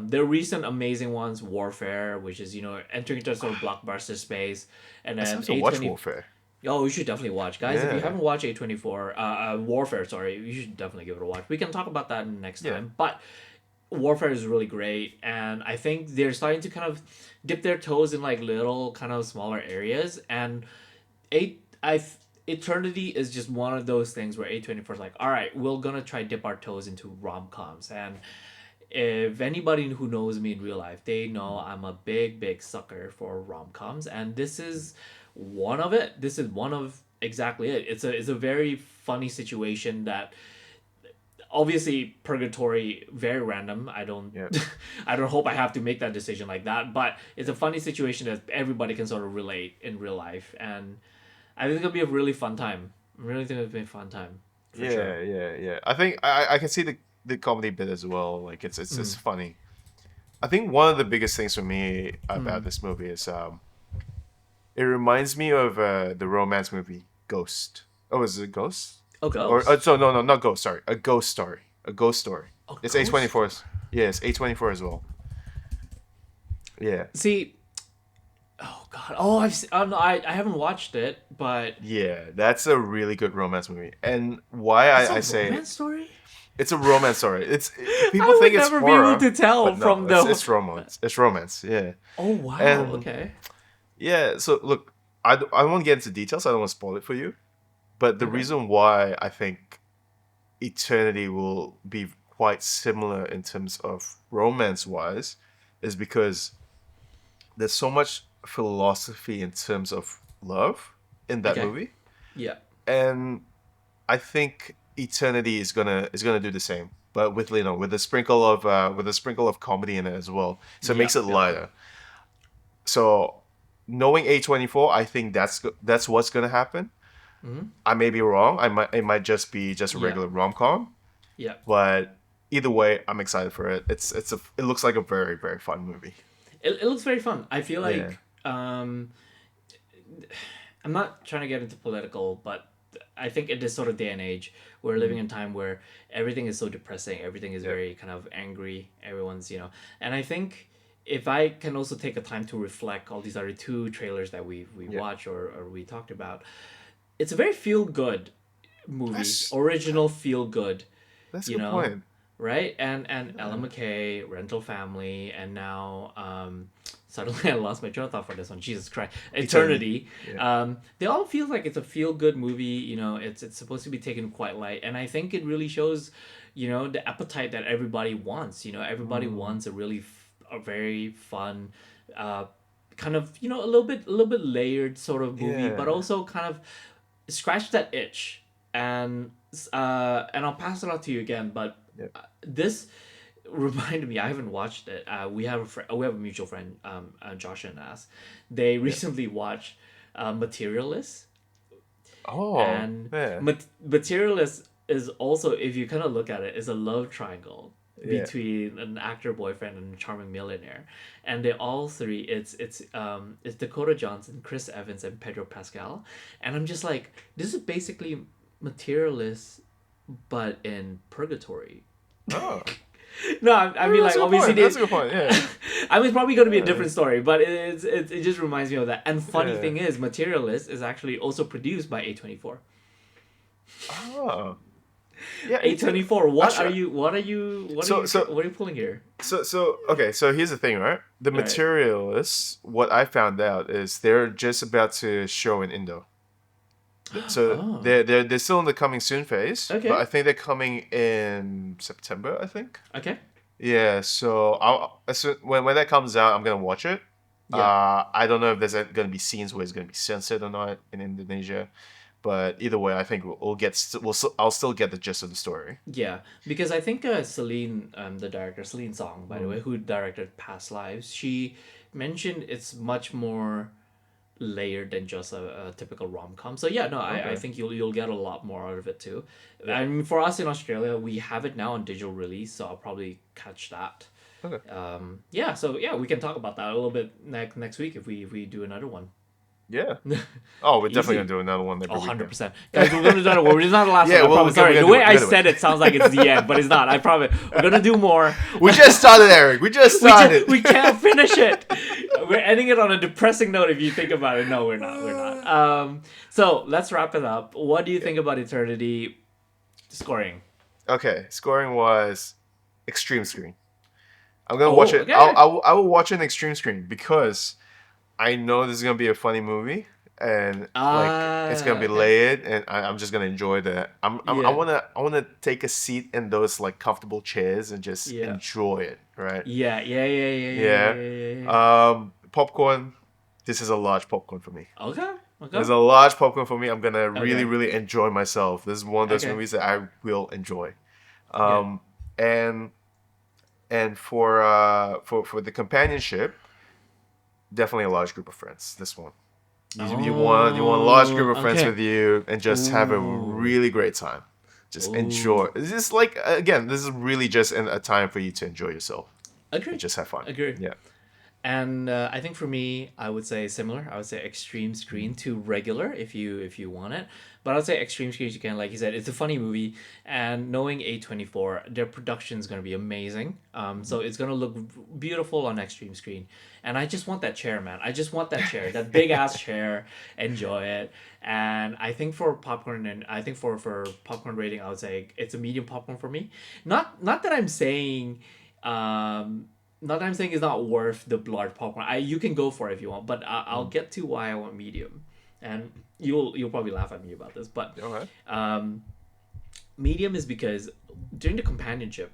their recent amazing ones, Warfare, which is entering into sort of blockbuster space, and then to watch Warfare. Oh, you should definitely watch, guys. If you haven't watched A24, Warfare, sorry, you should definitely give it a watch. We can talk about that next time, but Warfare is really great, and I think they're starting to kind of dip their toes in like little kind of smaller areas, and Eternity is just one of those things where A24 is like, all right, we're gonna try dip our toes into rom-coms. And if anybody who knows me in real life, they know I'm a big sucker for rom-coms, and this is one of it. This is one of exactly it. It's a very funny situation that obviously purgatory, very random. I don't hope I have to make that decision like that, but it's a funny situation that everybody can sort of relate in real life, and I think it'll be a really fun time. I really think it'll be a fun time. Yeah. I think I can see the comedy bit as well. Like it's funny. I think one of the biggest things for me about this movie is it reminds me of the romance movie Ghost. Oh, is it Ghost? Oh, Ghost. Or no, not Ghost. Sorry, A Ghost Story. A Ghost Story. Oh, it's Ghost? A24's. Yeah, it's A24 as well. Yeah. See. Oh God! Oh, I haven't watched it, but Yeah, that's a really good romance movie. And why I say romance story. It's a romance story. People I would think it's never horror, be able to tell but no, from it's romance. It's romance. Yeah. Oh wow. And Okay. yeah, so look, I won't get into details. I don't want to spoil it for you. But the Okay. reason why I think Eternity will be quite similar in terms of romance wise is because there's so much philosophy in terms of love in that Okay. movie. Yeah. And I think Eternity is gonna do the same, but with with a sprinkle of comedy in it as well. So it Yeah. makes it Yeah. lighter. So knowing A24, I think that's what's gonna happen. Hmm. I may be wrong. It might just be just a Yeah. regular rom com, Yeah. but either way, I'm excited for it. It looks like a very very fun movie. It looks very fun. I feel Yeah. like I'm not trying to get into political, but I think in this sort of day and age, we're living in a time where everything is so depressing. Everything is Yeah. very kind of angry. Everyone's, and I think if I can also take a time to reflect all these other two trailers that we Yeah. watched or we talked about, it's a very feel good movie, That's original feel good, that's a you good know, point. right? And Ellen McCay, Rental Family, and now suddenly I lost my train of thought for this one. Jesus Christ, Eternity. Yeah. They all feel like it's a feel good movie. It's supposed to be taken quite light, and I think it really shows, the appetite that everybody wants. Everybody wants a very fun, kind of a little bit layered sort of movie, but Yeah. also kind of scratch that itch. And I'll pass it on to you again, but Yeah. this reminded me. I haven't watched it. We have a mutual friend, Josh and us. They recently watched Materialist, Oh, and yeah. Materialist is also, if you kind of look at it, is a love triangle Yeah. between an actor boyfriend and a charming millionaire, and they all three. It's Dakota Johnson, Chris Evans, and Pedro Pascal, and I'm just like, this is basically Materialist, but in purgatory. Oh. No, I mean, That's like, a good obviously point. That's a good point. Yeah. I mean, it's probably going to be a different story, but it just reminds me of that. And funny Yeah. thing is, Materialist is actually also produced by A24. Oh. Yeah. A24, what Actually, are you what are you what so are you so what are you pulling here? so okay. So here's the thing, right? The All right. Materialists. What I found out is they're just about to show in Indo. So Oh. they're still in the coming soon phase, Okay. but I think they're coming in September. I think. Okay. Yeah. So when that comes out, I'm gonna watch it. Yeah. I don't know if there's gonna be scenes where it's gonna be censored or not in Indonesia, but either way, I think I'll still get the gist of the story. Yeah, because I think Celine, the director, Celine Song, by the way, who directed Past Lives, she mentioned it's much more layered than just a typical rom-com. So yeah, no, I Okay. think you'll get a lot more out of it too. I mean, for us in Australia, we have it now on digital release, so I'll probably catch that. Okay. Yeah, so yeah, we can talk about that a little bit next week if we do another one. Yeah. Oh, we're definitely Easy. gonna do another one every Oh, weekend. 100%. Guys, we're going to do another one. It's not the last Yeah, one, I well, promise. we're Sorry, gonna the do way it. I We're gonna do said it sounds like it's the end, but it's not. I promise. We're going to do more. We just started, Eric. We just started. We can't finish it. We're ending it on a depressing note if you think about it. No, we're not. We're not. So let's wrap it up. What do you think about Eternity scoring? Okay, scoring was extreme screen. I'm gonna Oh, watch it. okay. I will watch it in extreme screen because I know this is gonna be a funny movie and like it's gonna be Okay. layered and I'm just gonna enjoy that. I Yeah. wanna take a seat in those like comfortable chairs and just Yeah. enjoy it, right? Yeah. Popcorn. This is a large popcorn for me. Okay. There's a large popcorn for me. I'm gonna really, Okay. really enjoy myself. This is one of those Okay. movies that I will enjoy. And for the companionship, definitely a large group of friends. This one, you want a large group of friends Okay. with you and just have a Ooh. really great time. Just enjoy. This is like again, this is really just a time for you to enjoy yourself. Agree. Just have fun. Agree. Yeah. And I think for me, I would say similar. I would say extreme screen to regular if you want it. But I would say extreme screen you can, like you said, it's a funny movie. And knowing A24, their production is gonna be amazing. So it's gonna look beautiful on extreme screen. And I just want that chair, man. I just want that chair, that big ass chair. Enjoy it. And I think for popcorn, and I think for popcorn rating, I would say it's a medium popcorn for me. Not that I'm saying. Not that I'm saying it's not worth the large popcorn. You can go for it if you want, but I'll get to why I want medium, and you'll probably laugh at me about this, but Okay. medium is because during the companionship,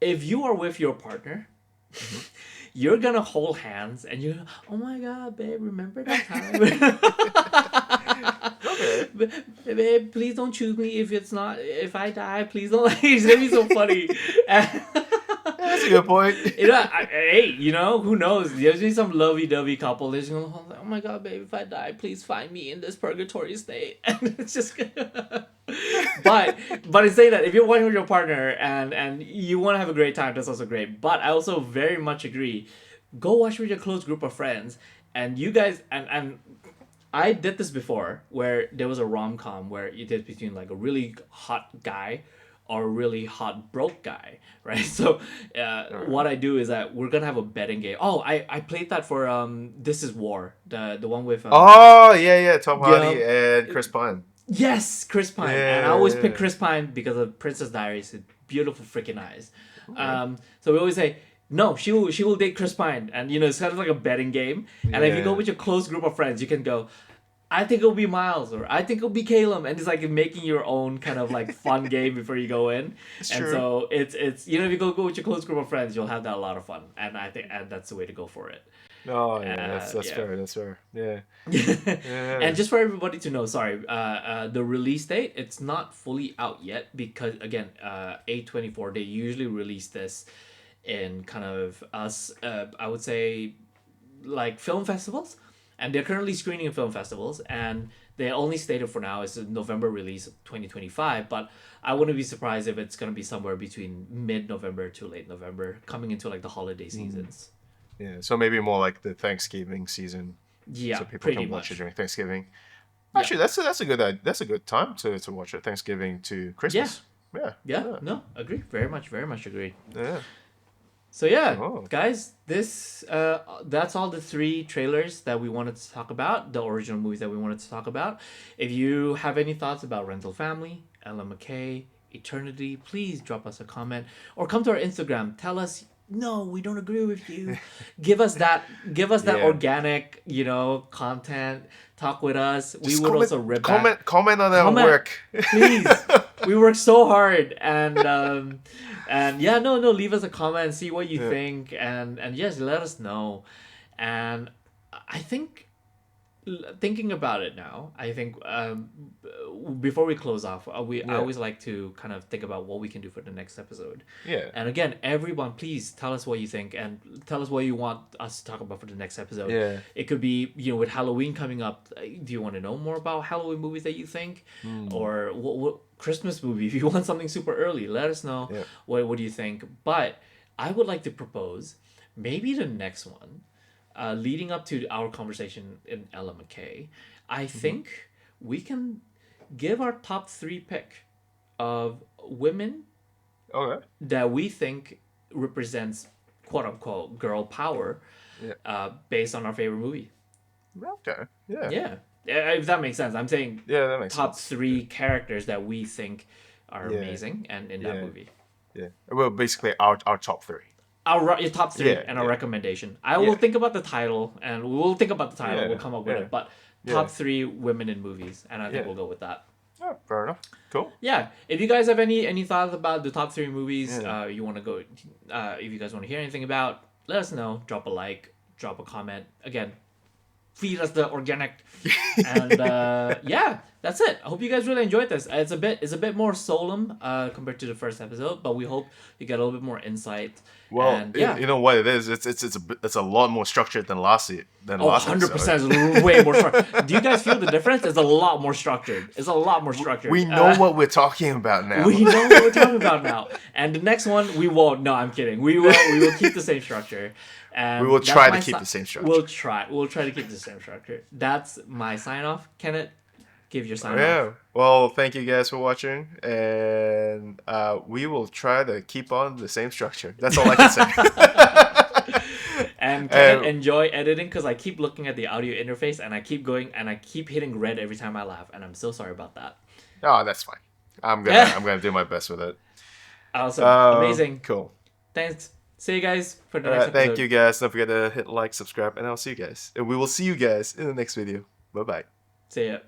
if you are with your partner, you're gonna hold hands and you're, oh my god, babe, remember that time? Okay. Babe, please don't choose me if I die, please don't. It's gonna be so funny. That's a good point. Hey, who knows? There's be some lovey-dovey couple. There's gonna, oh my god, babe, if I die, please find me in this purgatory state. And it's just gonna... but in saying that, if you're watching with your partner and you want to have a great time, that's also great. But I also very much agree. Go watch with your close group of friends, and you guys and I did this before, where there was a rom-com where you did between like a really hot guy or a really hot broke guy, right? So what I do is that we're gonna have a betting game. Oh, I played that for This Is War, the one with Oh yeah, Tom Hardy and Chris Pine. Yes, Chris Pine. And I always pick Chris Pine because of Princess Diaries, beautiful freaking eyes. So we always say, no, she will date Chris Pine, and it's kind of like a betting game. And if you go with your close group of friends, you can go, I think it'll be Miles, or I think it'll be Caleb, and it's like making your own kind of like fun game before you go in. It's and true. so it's if you go with your close group of friends, you'll have that a lot of fun, and I think that's the way to go for it. Oh yeah, that's fair. That's fair. Yeah. And just for everybody to know, sorry, the release date, it's not fully out yet because again, A24, they usually release this in kind of I would say like film festivals, and they're currently screening in film festivals, and they only stated for now is a November release of 2025, but I wouldn't be surprised if it's going to be somewhere between mid-November to late November, coming into like the holiday seasons. Yeah, so maybe more like the Thanksgiving season. Yeah, so people pretty can watch much. it during Thanksgiving. Yeah. Actually, that's a good time to watch it. Thanksgiving to Christmas. Yeah, no, agree. Very much agree. Yeah. So yeah, Oh. guys, this that's all the 3 trailers that we wanted to talk about, the original movies that we wanted to talk about. If you have any thoughts about Rental Family, Ella McCay, Eternity, please drop us a comment or come to our Instagram. Tell us, no, we don't agree with you. Give us that Yeah. organic, content. Talk with us. Just we would comment, also rip back. comment on our Comment. work. Please. We work so hard, and yeah, no, leave us a comment and see what you think, and yes, let us know. And I think, thinking about it now, I think before we close off, I always like to kind of think about what we can do for the next episode. Yeah. And again, everyone, please tell us what you think and tell us what you want us to talk about for the next episode. Yeah. It could be, with Halloween coming up, do you want to know more about Halloween movies that you think? Or what Christmas movie? If you want something super early, let us know. Yeah. What do you think? But I would like to propose maybe the next one, leading up to our conversation in Ella McCay, I think we can give our top 3 pick of women Okay. that we think represents quote unquote girl power, based on our favorite movie. Okay. Yeah. Yeah, if that makes sense. I'm saying Yeah, that makes top sense. 3 characters that we think are amazing and in that movie. Yeah. Well, basically our top 3. Your top 3 and our recommendation. I will think about the title, and we'll think about the title. We'll come up with it. But top 3 women in movies, and I think we'll go with that. Oh, fair enough. Cool. Yeah. If you guys have any thoughts about the top 3 movies, you want to go, if you guys want to hear anything about, let us know. Drop a like, drop a comment. Again, feed us the organic. And that's it. I hope you guys really enjoyed this. It's a bit more solemn compared to the first episode, but we hope you get a little bit more insight. Well, And yeah, you know what it is. It's a lot more structured than last oh, last 100% episode. is way more structured. Do you guys feel the difference? It's a lot more structured. It's a lot more structured. We know what we're talking about now. We know what we're talking about now. And the next one, we won't. No, I'm kidding. We will keep the same structure. And We will try to keep the same structure. We'll try to keep the same structure. That's my sign off. Kenneth, give your sign off. Yeah. Well, thank you guys for watching, and we will try to keep on the same structure. That's all I can say. And Kenneth, enjoy editing because I keep looking at the audio interface and I keep going and I keep hitting red every time I laugh, and I'm so sorry about that. Oh, that's fine. I'm gonna do my best with it. Awesome, amazing, cool. Thanks. See you guys for the next episode. Thank you guys. Don't forget to hit like, subscribe, and I'll see you guys. And we will see you guys in the next video. Bye bye. See ya.